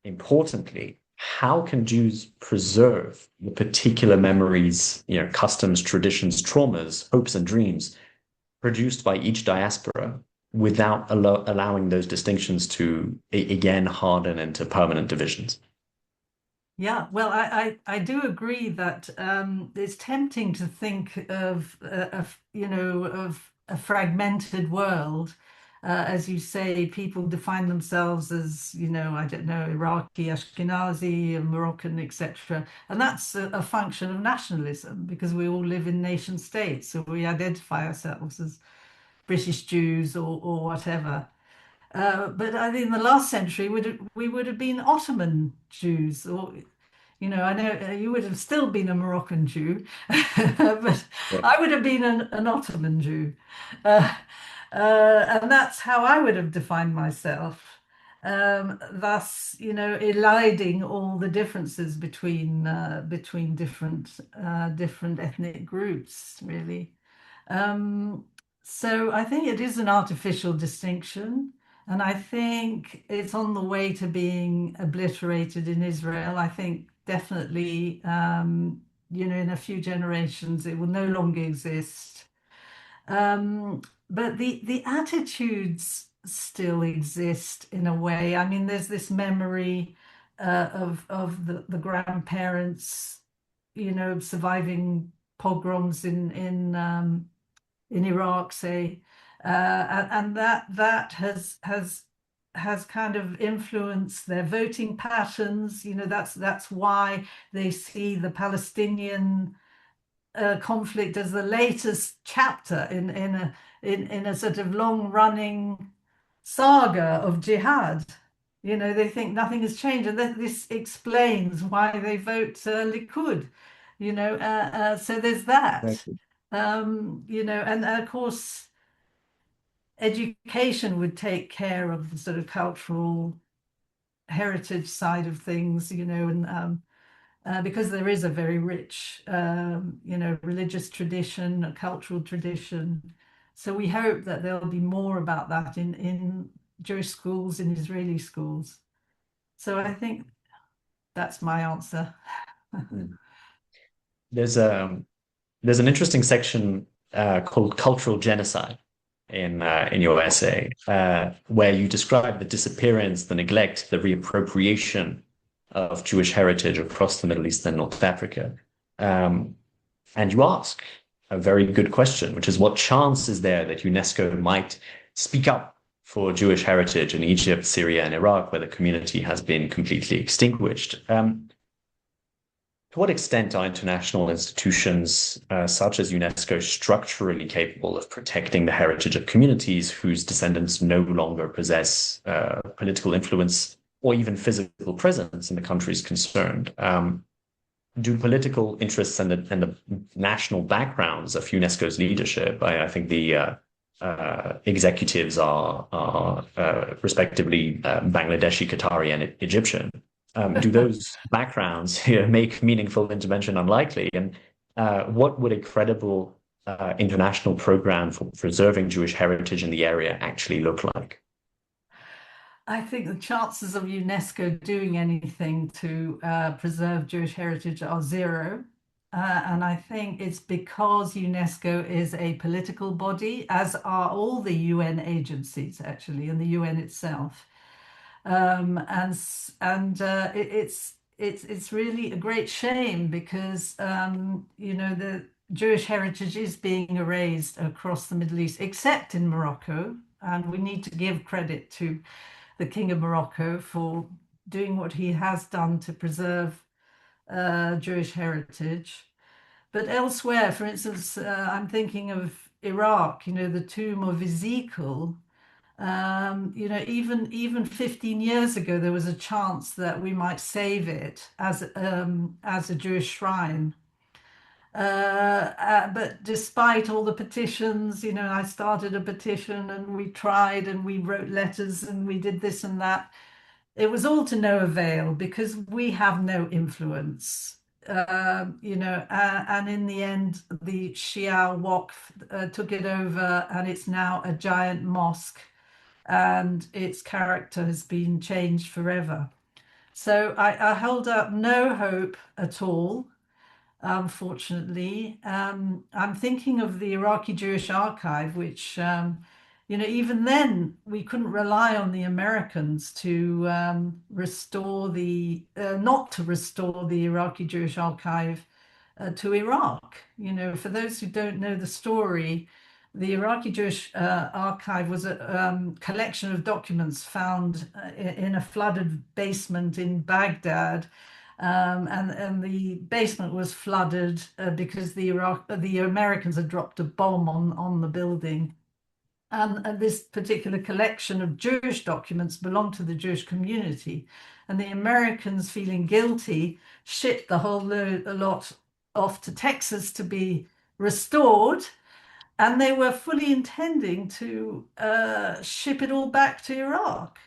importantly, how can Jews preserve the particular memories, customs, traditions, traumas, hopes, and dreams produced by each diaspora without allowing those distinctions to again harden into permanent divisions? Yeah, well, I do agree that it's tempting to think of a fragmented world. As you say, people define themselves as, I don't know, Iraqi, Ashkenazi, Moroccan, etc. And that's a function of nationalism because we all live in nation states, so we identify ourselves as British Jews or whatever. But I think in the last century we would have been Ottoman Jews, or I know you would have still been a Moroccan Jew, but Yeah. I would have been an Ottoman Jew. Uh, and that's how I would have defined myself. Thus, eliding all the differences between different ethnic groups, really. Um, so I think it is an artificial distinction, and I think it's on the way to being obliterated in Israel. I think definitely, in a few generations, it will no longer exist. But the attitudes still exist in a way. I mean, there's this memory of the grandparents, surviving pogroms in Iraq, say, and that has kind of influenced their voting patterns. That's why they see the Palestinian conflict as the latest chapter in a sort of long running saga of jihad. They think nothing has changed, and this explains why they vote Likud. So there's that. Exactly. And of course, education would take care of the sort of cultural heritage side of things, and because there is a very rich, religious tradition, a cultural tradition. So we hope that there'll be more about that in Jewish schools, in Israeli schools. So I think that's my answer. Mm. There's a there's an interesting section called cultural genocide in your essay, where you describe the disappearance, the neglect, the reappropriation of Jewish heritage across the Middle East and North Africa. Um, and you ask a very good question, which is what chance is there that UNESCO might speak up for Jewish heritage in Egypt, Syria, and Iraq, where the community has been completely extinguished? To what extent are international institutions such as UNESCO structurally capable of protecting the heritage of communities whose descendants no longer possess political influence or even physical presence in the countries concerned? do political interests and the national backgrounds of UNESCO's leadership, I think the executives are respectively Bangladeshi, Qatari, and Egyptian. Do those backgrounds make meaningful intervention unlikely? And what would a credible international program for preserving Jewish heritage in the area actually look like? I think the chances of UNESCO doing anything to preserve Jewish heritage are zero. And I think it's because UNESCO is a political body, as are all the UN agencies, actually, and the UN itself. It's really a great shame because the Jewish heritage is being erased across the Middle East, except in Morocco, and we need to give credit to the King of Morocco for doing what he has done to preserve Jewish heritage. But elsewhere, for instance, I'm thinking of Iraq, the tomb of Ezekiel. Even 15 years ago, there was a chance that we might save it as a Jewish shrine. But despite all the petitions, I started a petition and we tried and we wrote letters and we did this and that. It was all to no avail because we have no influence. And in the end, the Shia Waqf took it over, and it's now a giant mosque, and its character has been changed forever. So I hold up no hope at all, unfortunately. I'm thinking of the Iraqi Jewish Archive, which, even then we couldn't rely on the Americans to not to restore the Iraqi Jewish Archive to Iraq. For those who don't know the story, the Iraqi Jewish Archive was a collection of documents found in a flooded basement in Baghdad. And the basement was flooded because the Americans had dropped a bomb on the building. And this particular collection of Jewish documents belonged to the Jewish community. And the Americans, feeling guilty, shipped the whole lot off to Texas to be restored. And they were fully intending to ship it all back to Iraq,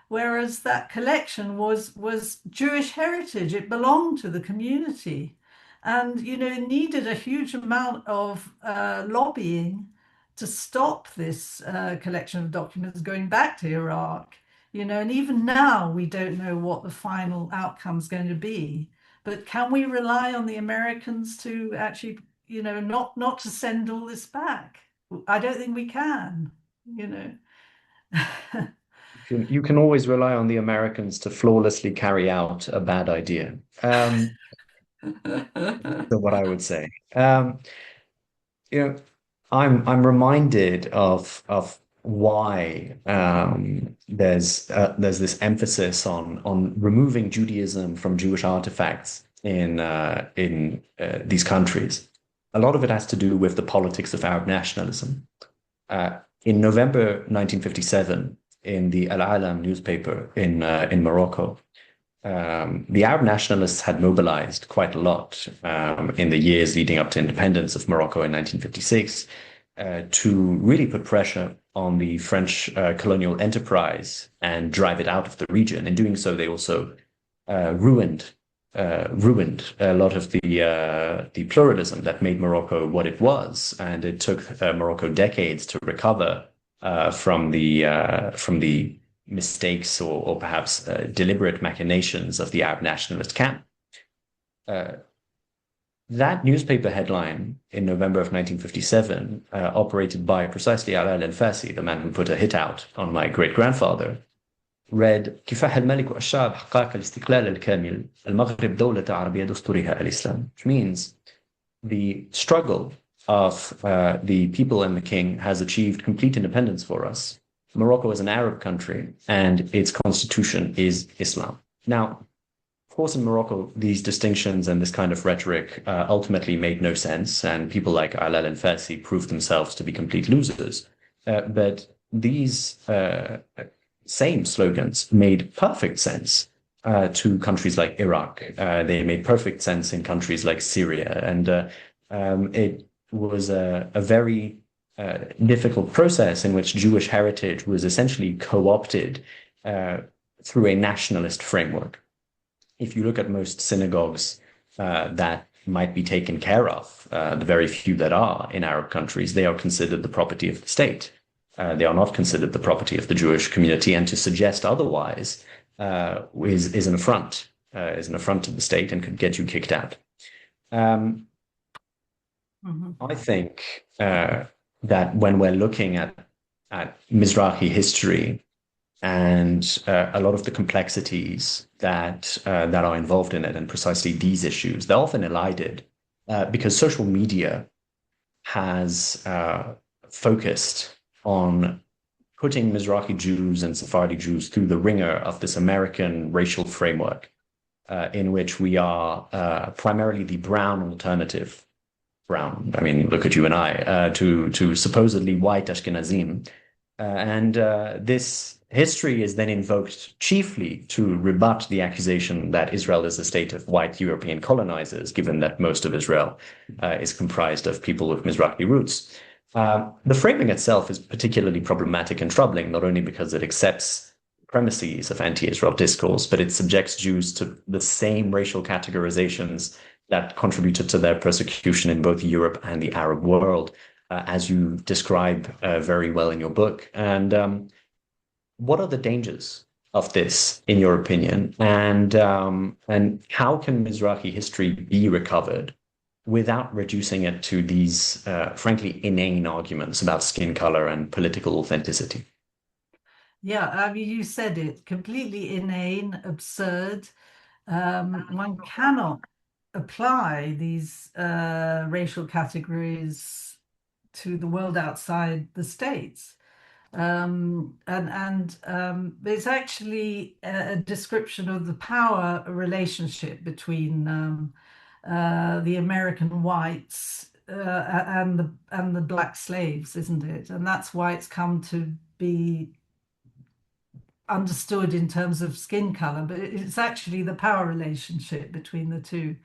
whereas that collection was Jewish heritage. It belonged to the community, and it needed a huge amount of lobbying to stop this collection of documents going back to Iraq. And even now we don't know what the final outcome is going to be. But can we rely on the Americans to actually, not to send all this back? I don't think we can, you know. You can always rely on the Americans to flawlessly carry out a bad idea. So what I would say. You know, I'm reminded of why there's this emphasis on removing Judaism from Jewish artifacts in these countries. A lot of it has to do with the politics of Arab nationalism. In November 1957, in the Al Alam newspaper in Morocco, the Arab nationalists had mobilized quite a lot in the years leading up to independence of Morocco in 1956 to really put pressure on the French colonial enterprise and drive it out of the region. In doing so, they also ruined a lot of the pluralism that made Morocco what it was, and it took Morocco decades to recover from the mistakes or perhaps deliberate machinations of the Arab nationalist camp. That newspaper headline in November of 1957, operated by precisely Alal al-Fasi, the man who put a hit out on my great-grandfather, read كفاح الملك والشعب حقق الاستقلال الكامل المغرب دولة عربية دستورها الإسلام, which means the struggle of the people and the king has achieved complete independence for us. Morocco is an Arab country and its constitution is Islam. Now, of course, in Morocco, these distinctions and this kind of rhetoric ultimately made no sense, and people like Alal al-Fasi proved themselves to be complete losers. But these same slogans made perfect sense to countries like Iraq. They made perfect sense in countries like Syria. And it was a very difficult process in which Jewish heritage was essentially co-opted uh, through a nationalist framework. If you look at most synagogues that might be taken care of, the very few that are in Arab countries, they are considered the property of the state. They are not considered the property of the Jewish community, and to suggest otherwise is an affront to the state and could get you kicked out. Um, Mhm. I think that when we're looking at Mizrahi history and a lot of the complexities that are involved in it, and precisely these issues, they're often elided because social media has focused on putting Mizrahi Jews and Sephardi Jews through the ringer of this American racial framework, in which we are primarily the brown alternative. Brown, I mean, look at you and I, to supposedly white Ashkenazim. And this history is then invoked chiefly to rebut the accusation that Israel is a state of white European colonizers, given that most of Israel is comprised of people with Mizrahi roots. The framing itself is particularly problematic and troubling, not only because it accepts premises of anti-Israel discourse, but it subjects Jews to the same racial categorizations that contributed to their persecution in both Europe and the Arab world, as you describe very well in your book. And what are the dangers of this, in your opinion? And how can Mizrahi history be recovered without reducing it to these, frankly, inane arguments about skin color and political authenticity? Yeah, I mean, you said it, completely inane, absurd. One cannot apply these racial categories to the world outside the states. And there's actually a description of the power relationship between the American whites and the black slaves, isn't it? And that's why it's come to be understood in terms of skin color, but it's actually the power relationship between the two.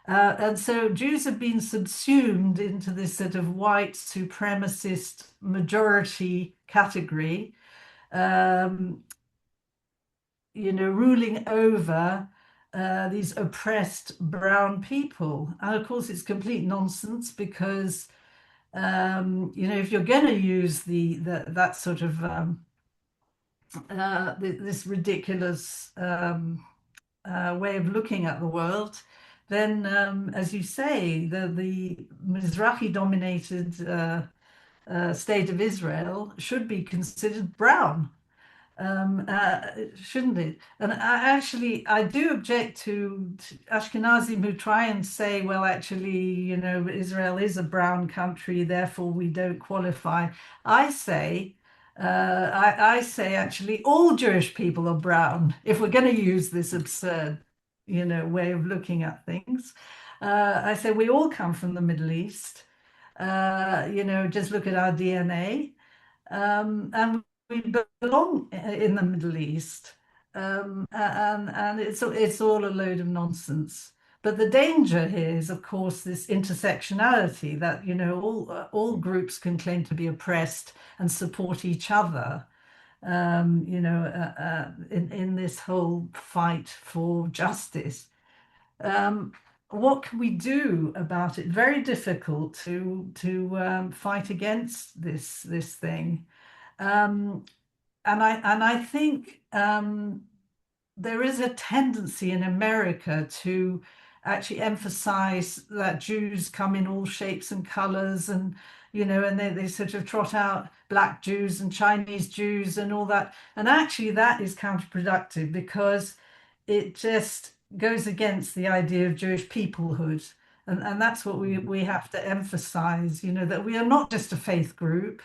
And so Jews have been subsumed into this sort of white supremacist majority category, um, ruling over these oppressed brown people. And of course, it's complete nonsense because, if you're going to use that sort of this ridiculous way of looking at the world, then, as you say, the Mizrahi-dominated state of Israel should be considered brown, shouldn't it? And I do object to Ashkenazim who try and say, well, actually, Israel is a brown country, therefore we don't qualify. I say, I say actually all Jewish people are brown if we're going to use this absurd, way of looking at things. I say we all come from the Middle East. Just look at our DNA. And we belong in the Middle East, and it's all a load of nonsense. But the danger here is, of course, this intersectionality that all groups can claim to be oppressed and support each other. In this whole fight for justice. Um, what can we do about it? Very difficult to fight against this thing. Um, and I think there is a tendency in America to actually emphasize that Jews come in all shapes and colors, and and they sort of trot out black Jews and Chinese Jews and all that. And actually that is counterproductive because it just goes against the idea of Jewish peoplehood. And that's what we have to emphasize, that we are not just a faith group.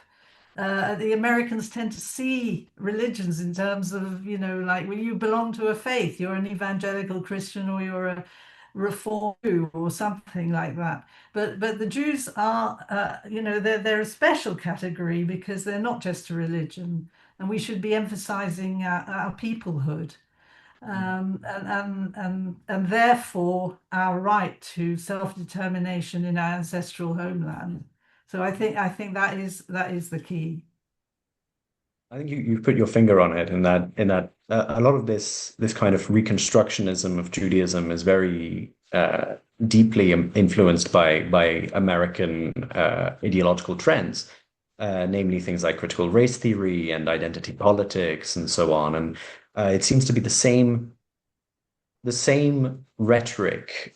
The Americans tend to see religions in terms of, like, well, you belong to a faith, you're an evangelical Christian or you're a Reform Jew or something like that. But the Jews are, they're a special category because they're not just a religion, and we should be emphasizing our peoplehood. and therefore our right to self-determination in our ancestral homeland. So I think that is the key. I think you've put your finger on it in that a lot of this kind of reconstructionism of Judaism is very deeply influenced by American ideological trends, namely things like critical race theory and identity politics and so on. And it seems to be the same rhetoric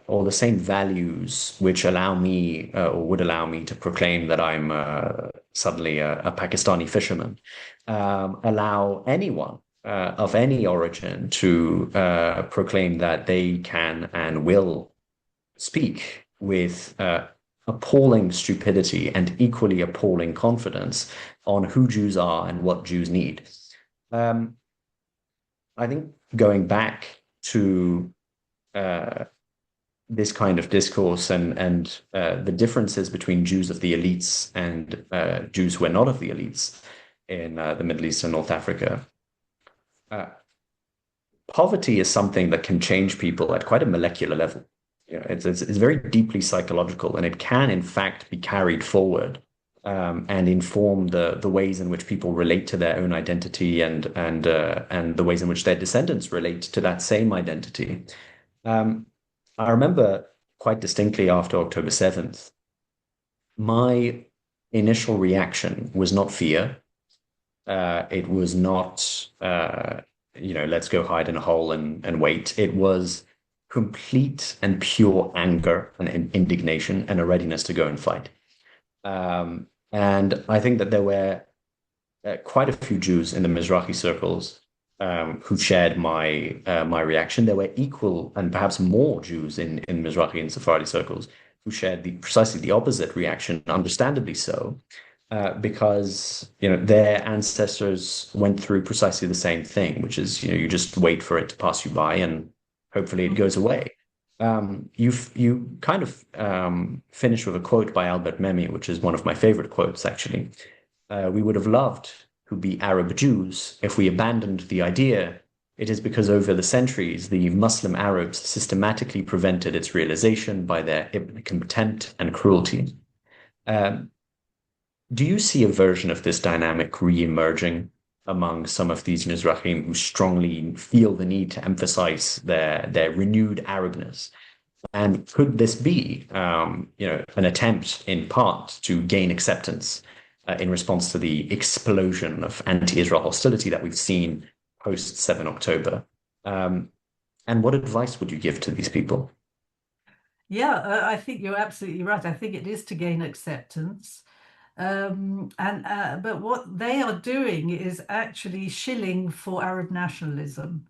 or the same values which allow me or would allow me to proclaim that I'm suddenly a Pakistani fisherman, allow anyone of any origin to proclaim that they can and will speak with appalling stupidity and equally appalling confidence on who Jews are and what Jews need. Um, I think going back to uh, this kind of discourse and the differences between Jews of the elites and Jews who are not of the elites in the Middle East and North Africa. Uh, Poverty is something that can change people at quite a molecular level. It's very deeply psychological, and it can, in fact, be carried forward and inform the ways in which people relate to their own identity and the ways in which their descendants relate to that same identity. Um, I remember quite distinctly after October 7th, my initial reaction was not fear. It was not, let's go hide in a hole and wait. It was complete and pure anger and indignation and a readiness to go and fight. And I think that there were quite a few Jews in the Mizrahi circles who shared my reaction. There were equal and perhaps more Jews in Mizrahi and Sephardi circles who shared precisely the opposite reaction, understandably so, because their ancestors went through precisely the same thing, which is you just wait for it to pass you by and hopefully it goes away. You kind of finish with a quote by Albert Memmi, which is one of my favorite quotes, actually. We would have loved to be Arab Jews if we abandoned the idea. It is because over the centuries, the Muslim Arabs systematically prevented its realization by their contempt and cruelty. Um, do you see a version of this dynamic re-emerging among some of these Mizrahim who strongly feel the need to emphasize their renewed Arabness? And could this be, an attempt in part to gain acceptance in response to the explosion of anti-Israel hostility that we've seen post 7 October? And what advice would you give to these people? Yeah, I think you're absolutely right. I think it is to gain acceptance. And but what they are doing is actually shilling for Arab nationalism.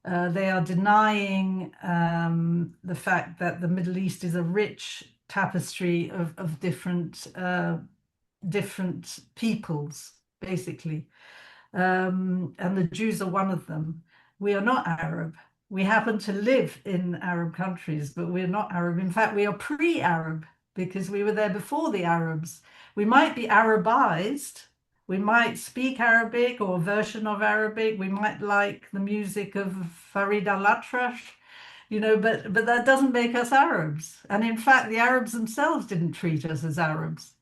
They are denying the fact that the Middle East is a rich tapestry of different peoples, basically. And the Jews are one of them. We are not Arab. We happen to live in Arab countries, but we're not Arab. In fact, we are pre-Arab because we were there before the Arabs. We might be Arabized. We might speak Arabic or a version of Arabic. We might like the music of Farid al-Atrash, but that doesn't make us Arabs. And in fact, the Arabs themselves didn't treat us as Arabs.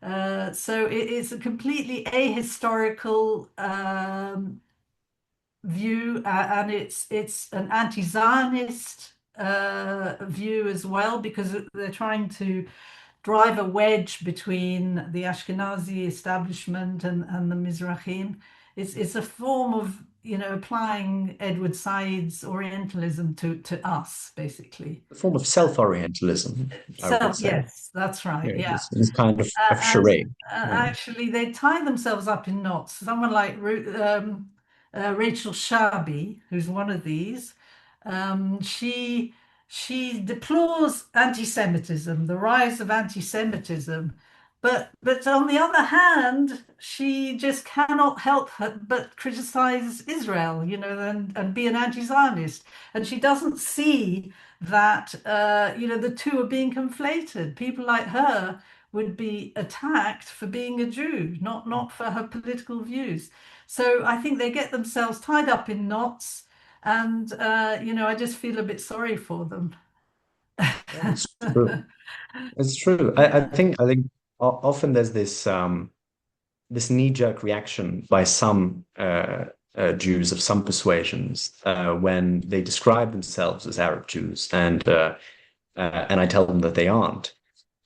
So it's a completely ahistorical view, and it's an anti-Zionist view as well, because they're trying to drive a wedge between the Ashkenazi establishment and the Mizrahim. It's a form of applying Edward Said's Orientalism to us, basically. A form of self-Orientalism, I would So say. yes, that's right. Yeah. This kind of And charade. Yeah. actually, they tie themselves up in knots. Someone like Rachel Shabi, who's one of these, she deplores anti-Semitism, the rise of anti-Semitism, but on the other hand, she just cannot but criticize Israel, and be an anti-Zionist, and she doesn't see that the two are being conflated. People like her would be attacked for being a Jew, not for her political views. So I think they get themselves tied up in knots. and I just feel a bit sorry for them. Yeah, it's true. It's true. I Yeah. think often there's this knee-jerk reaction by some Jews of some persuasions when they describe themselves as Arab Jews, and I tell them that they aren't,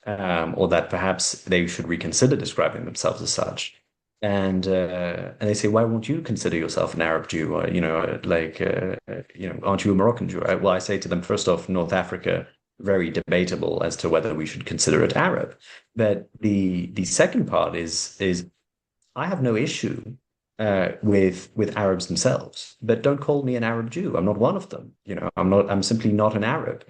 or that perhaps they should reconsider describing themselves as such. And they say, why won't you consider yourself an Arab Jew? Or, aren't you a Moroccan Jew? Well, I say to them, first off, North Africa, very debatable as to whether we should consider it Arab. But the second part is I have no issue with Arabs themselves, but don't call me an Arab Jew. I'm not one of them. I'm not. I'm simply not an Arab.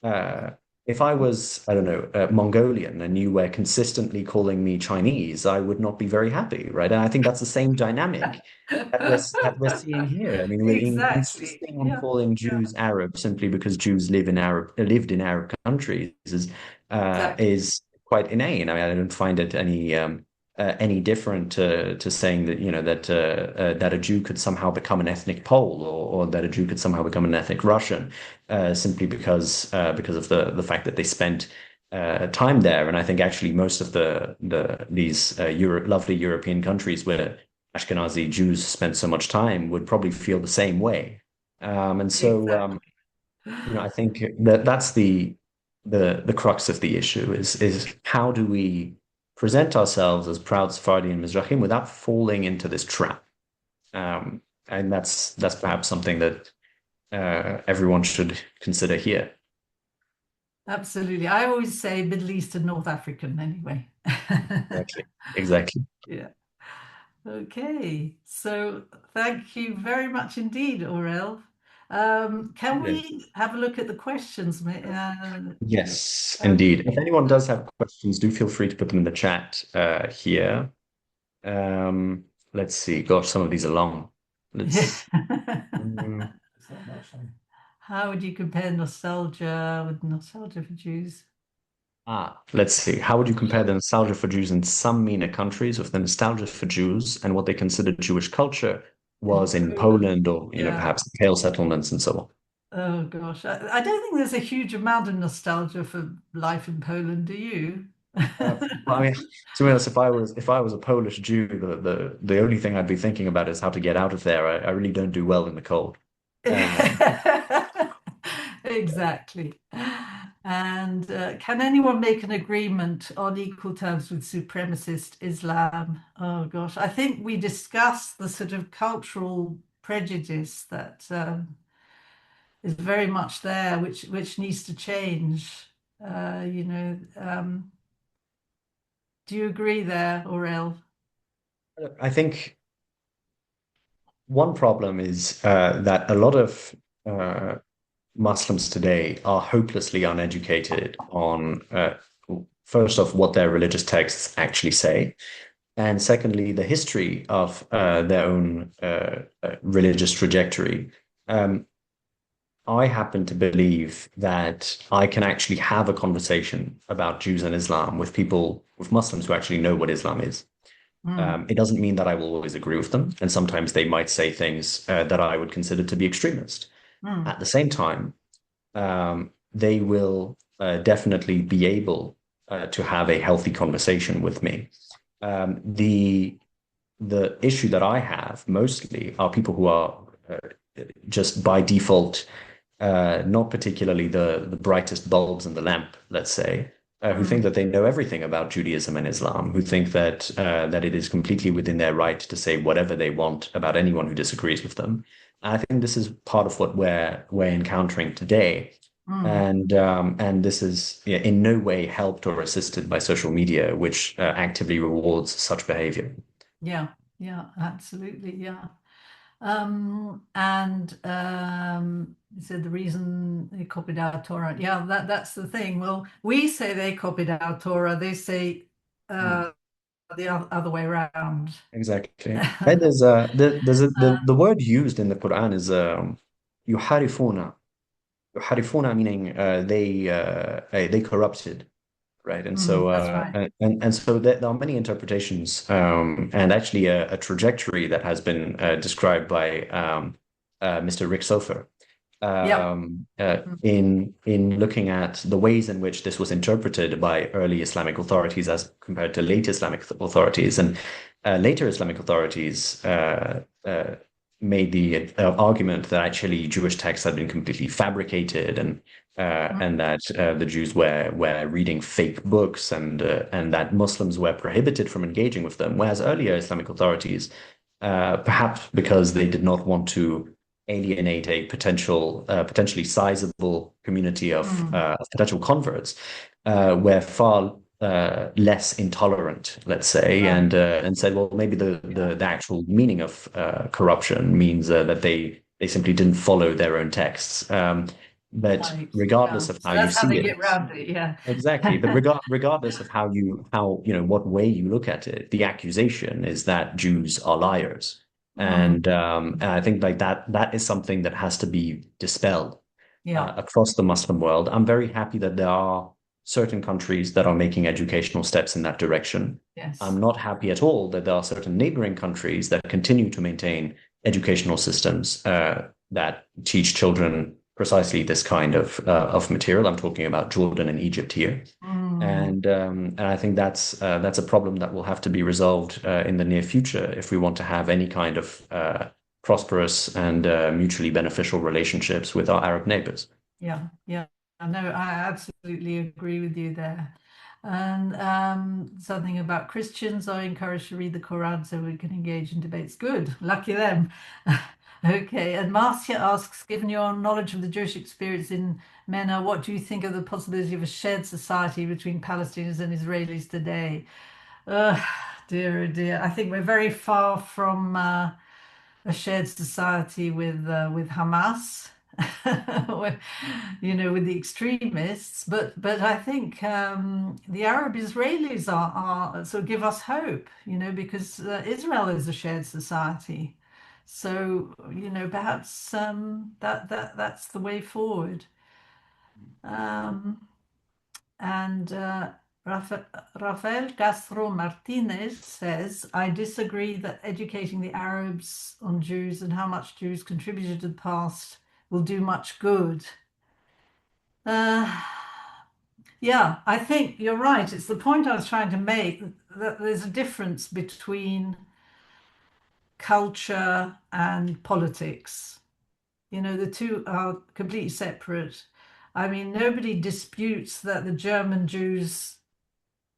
Uh, if I was, I don't know, Mongolian and you were consistently calling me Chinese, I would not be very happy, right? And I think that's the same dynamic that we're seeing here. I mean, we're Exactly. insisting on Yeah. calling Yeah. Jews Arab simply because Jews lived in Arab countries Exactly. is quite inane. I mean, I don't find it any different to saying that that a Jew could somehow become an ethnic Pole, or that a Jew could somehow become an ethnic Russian simply because of the fact that they spent time there. And I think actually most of these lovely European countries where Ashkenazi Jews spent so much time would probably feel the same way. And so Exactly. I think that that's the crux of the issue is how do we present ourselves as proud Sephardi and Mizrahim without falling into this trap? And that's perhaps something that everyone should consider here. Absolutely. I always say Middle Eastern North African anyway. Exactly. Exactly. Yeah. Okay. So thank you very much indeed, Aurel. Can Brilliant. we have a look at the questions? Yes, indeed. If Okay. anyone does have questions, do feel free to put them in the chat here. Um, let's see. Gosh, some of these are long. Let's. mm, How would you compare nostalgia with nostalgia for Jews? Let's see. How would you compare the nostalgia for Jews in some MENA countries with the nostalgia for Jews and what they considered Jewish culture In was in Poland. Poland or, Yeah. perhaps the Pale settlements and so on? Oh gosh. I don't think there's a huge amount of nostalgia for life in Poland, do you? Well, I mean, to be honest, if I was a Polish Jew, the only thing I'd be thinking about is how to get out of there. I really don't do well in the cold. Um, Exactly. And can anyone make an agreement on equal terms with supremacist Islam? Oh gosh, I think we discussed the sort of cultural prejudice that is very much there, which needs to change. Uh, you know, um, do you agree there, Aurel? I think one problem is that a lot of uh, Muslims today are hopelessly uneducated on, first off, what their religious texts actually say, and secondly, the history of their own religious trajectory. Um, I happen to believe that I can actually have a conversation about Jews and Islam with people, with Muslims who actually know what Islam is. Mm, It doesn't mean that I will always agree with them, and sometimes they might say things that I would consider to be extremist. mm, At the same time, they will definitely be able to have a healthy conversation with me. The issue that I have mostly are people who are just by default not particularly the brightest bulbs in the lamp, let's say, who think mm. that they know everything about Judaism and Islam, who think that it is completely within their right to say whatever they want about anyone who disagrees with them. And I think this is part of what we're encountering today. Mm. And this is, yeah, in no way helped or assisted by social media, which actively rewards such behavior. Yeah, yeah, absolutely, yeah. And he said the reason they copied our Torah. Yeah, that's the thing. Well, we say they copied our Torah. They say Mm, uh, the other way around. exactly. And there's the word used in the Quran is yuharifuna. Yuharifuna meaning they corrupted, right? And so That's right. and so there are many interpretations, and actually a trajectory that has been described by Mr. Rick Sofer, Yep. in looking at the ways in which this was interpreted by early Islamic authorities as compared to late Islamic authorities. And later Islamic authorities made the argument that actually Jewish texts had been completely fabricated, and that the Jews were reading fake books, and that Muslims were prohibited from engaging with them. Whereas earlier Islamic authorities, perhaps because they did not want to alienate a potentially sizable community of potential converts, were far less intolerant, let's say, Right. and said, well, maybe Yeah. the actual meaning of corruption means that they simply didn't follow their own texts. But Right. Yeah. regardless of how So you that's how see they it, get around it. Yeah. exactly. But regardless of what way you look at it, the accusation is that Jews are liars. Mm. And I think like that is something that has to be dispelled Yeah. across the Muslim world. I'm very happy that there are certain countries that are making educational steps in that direction. Yes. I'm not happy at all that there are certain neighboring countries that continue to maintain educational systems that teach children precisely this kind of material. I'm talking about Jordan and Egypt here. Mm. And I think that's a problem that will have to be resolved in the near future if we want to have any kind of prosperous and mutually beneficial relationships with our Arab neighbors. Yeah. Yeah. I know. I absolutely agree with you there. And something about Christians are encouraged to read the Quran so we can engage in debates. Good. Lucky them. Okay. And Marcia asks, given your knowledge of the Jewish experience in MENA, what do you think of the possibility of a shared society between Palestinians and Israelis today? Uh, dear, oh dear. I think we're very far from a shared society with Hamas, with, with the extremists. But I think the Arab Israelis are sort of give us hope, because Israel is a shared society. So, perhaps that's the way forward. Um, and Rafael Castro Martinez says, I disagree that educating the Arabs on Jews and how much Jews contributed to the past will do much good. Uh, yeah, I think you're right. It's the point I was trying to make that there's a difference between culture and politics. The two are completely separate. I mean, nobody disputes that the German Jews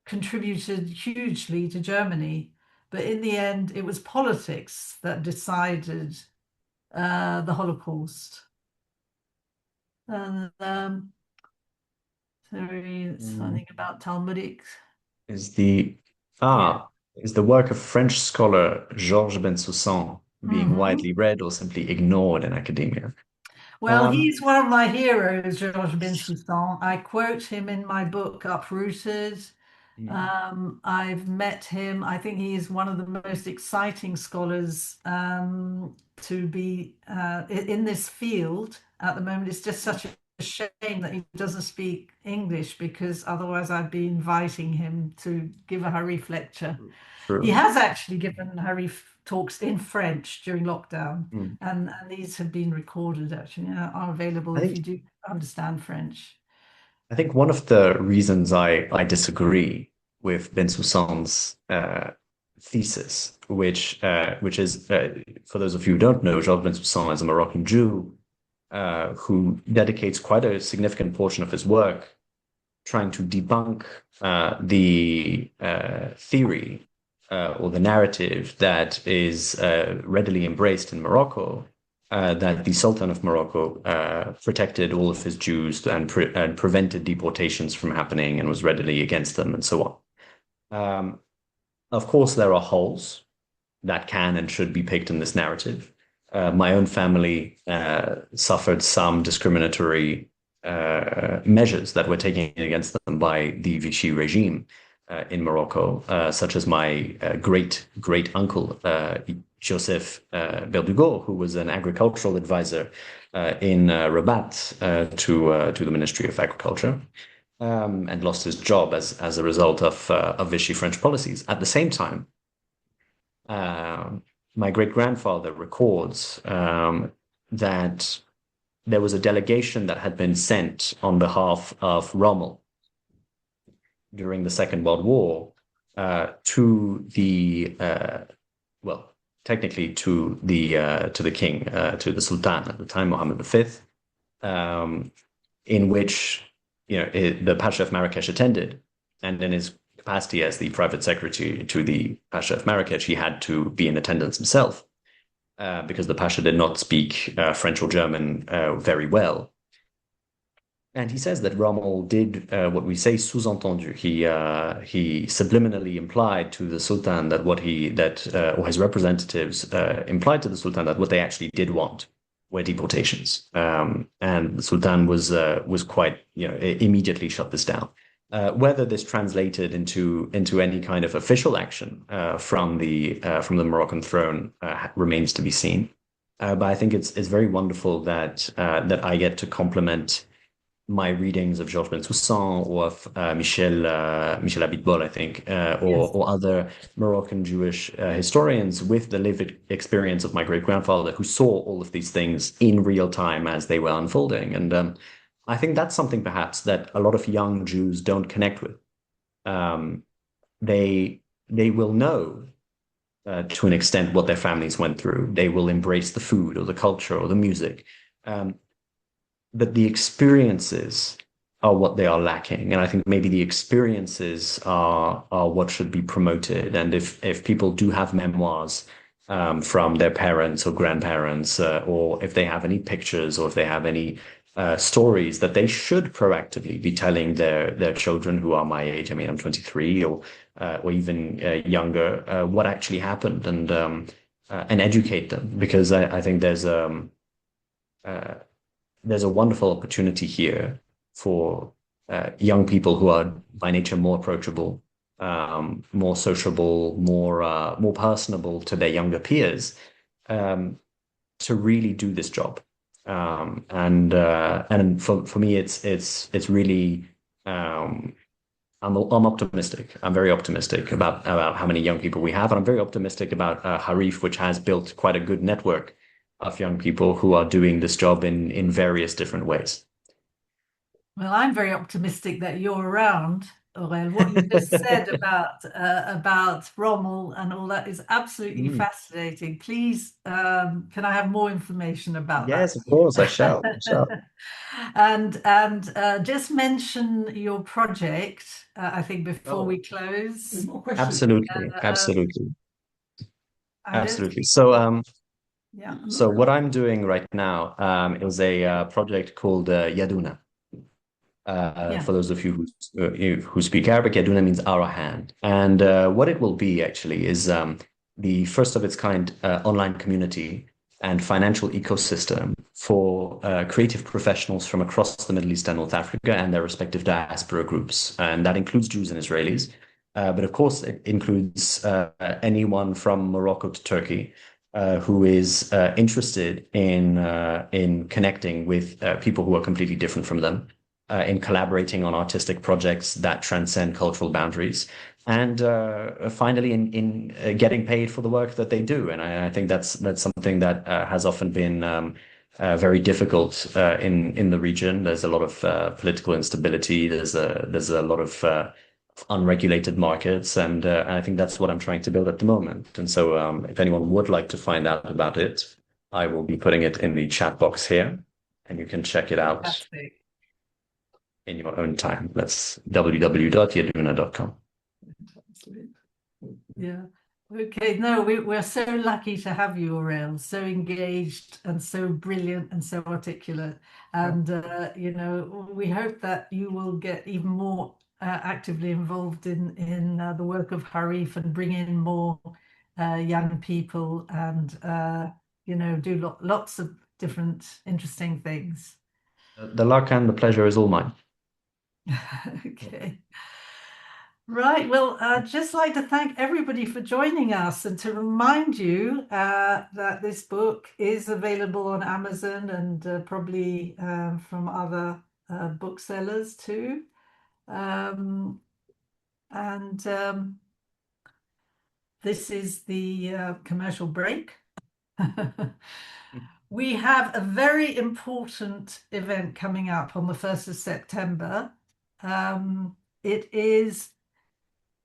contributed hugely to Germany. But in the end, it was politics that decided the Holocaust. And sorry, Mm. something about Talmudic. Is the Yeah. ah is the work of French scholar Georges Bensoussan being Hmm. widely read or simply ignored in academia? Well, Um, he's one of my heroes, Georges Bensoussan. I quote him in my book, Uprooted. mm, I've met him. I think he is one of the most exciting scholars to be in this field at the moment. It's just such a shame that he doesn't speak English because otherwise I'd be inviting him to give a Harif lecture. He true. has actually given Harif talks in French during lockdown, Mm. and these have been recorded actually, are available I if think you do understand French. I think one of the reasons I disagree with Bensoussan's thesis, which is for those of you who don't know, Georges Bensoussan is a Moroccan Jew who dedicates quite a significant portion of his work trying to debunk the theory or the narrative that is readily embraced in Morocco, that the Sultan of Morocco protected all of his Jews and prevented deportations from happening and was readily against them and so on. Of course, there are holes that can and should be picked in this narrative. My own family suffered some discriminatory measures that were taken against them by the Vichy regime in Morocco, such as my great uncle, Joseph Berdugo, who was an agricultural advisor in Rabat to the Ministry of Agriculture. And lost his job as a result of Vichy French policies. At the same time, um, my great grandfather records that there was a delegation that had been sent on behalf of Rommel during the Second World War to the well, technically to the king, to the Sultan at the time, Mohammed V, um, in which the Pasha of Marrakesh attended, and in his capacity as the private secretary to the Pasha of Marrakesh, he had to be in attendance himself because the Pasha did not speak French or German very well. And he says that Rommel did what we say sous-entendu. He subliminally implied to the Sultan that or his representatives implied to the Sultan that what they actually did want were deportations. And the Sultan was quite immediately shut this down. Whether this translated into any kind of official action from the Moroccan throne remains to be seen. But I think it's very wonderful that I get to complement my readings of Georges Bensoussan or of Michel Abitbol, I think, Yes. or other Moroccan Jewish historians with the lived experience of my great grandfather who saw all of these things in real time as they were unfolding. And I think that's something perhaps that a lot of young Jews don't connect with. Um, they will know to an extent what their families went through. They will embrace the food or the culture or the music. Um, but the experiences are what they are lacking. And I think maybe the experiences are what should be promoted. And if people do have memoirs from their parents or grandparents, or if they have any pictures or if they have any stories that they should proactively be telling their children who are my age. I mean, I'm 23 or even younger, what actually happened and educate them because I think uh, there's a wonderful opportunity here for young people who are by nature more approachable, more sociable, more personable to their younger peers, um, to really do this job. And for me, it's really I'm optimistic. I'm very optimistic about how many young people we have, and I'm very optimistic about Harif, which has built quite a good network of young people who are doing this job in various different ways. Well, I'm very optimistic that you're around, Aurel. What you just said about Rommel and all that is absolutely Mm. fascinating. Please, can I have more information about Yes, that? of course, I shall. I shall. And just mention your project, I think, before we Oh, close. More questions. absolutely, absolutely, I don't absolutely. think, yeah. So what I'm doing right now is a project called Yaduna. Yeah. For those of who speak Arabic, Yaduna means our hand. And what it will be actually is the first of its kind online community and financial ecosystem for creative professionals from across the Middle East and North Africa and their respective diaspora groups. And that includes Jews and Israelis. But of course, it includes anyone from Morocco to Turkey who is interested in connecting with people who are completely different from them in collaborating on artistic projects that transcend cultural boundaries, and finally in getting paid for the work that they do. And I think that's something that has often been very difficult in the region. There's a lot of political instability. There's a lot of unregulated markets, and I think that's what I'm trying to build at the moment. And so, if anyone would like to find out about it, I will be putting it in the chat box here, and you can check it out Fantastic. in your own time. That's www.yaduna.com. Yeah. Okay. No, we're so lucky to have you around, so engaged and so brilliant and so articulate. And, we hope that you will get even more actively involved in the work of Harif and bring in more young people and, do lots of different interesting things. The luck and the pleasure is all mine. Okay. Right. Well, I'd just like to thank everybody for joining us and to remind you that this book is available on Amazon and probably from other booksellers too. Um, and This is the commercial break. We have a very important event coming up on the 1st of September. It is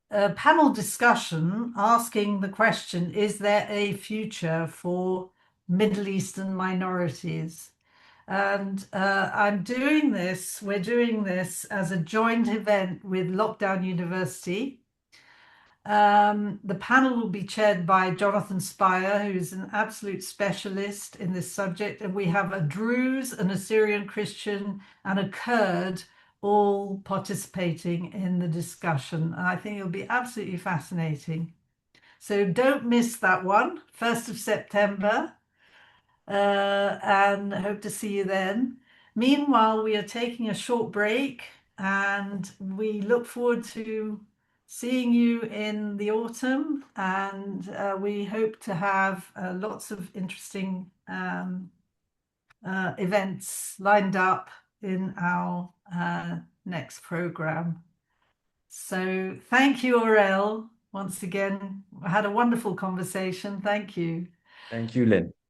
a panel discussion asking the question, is there a future for Middle Eastern minorities? And we're doing this as a joint event with Lockdown University. The panel will be chaired by Jonathan Spire, who's an absolute specialist in this subject. And we have a Druze, an Assyrian Christian, and a Kurd all participating in the discussion. And I think it'll be absolutely fascinating. So don't miss that one, 1st of September, and hope to see you then. Meanwhile, we are taking a short break and we look forward to seeing you in the autumn. And we hope to have lots of interesting events lined up in our next program. So thank you, Aurel. Once again, I had a wonderful conversation. Thank you. Thank you, Lynn.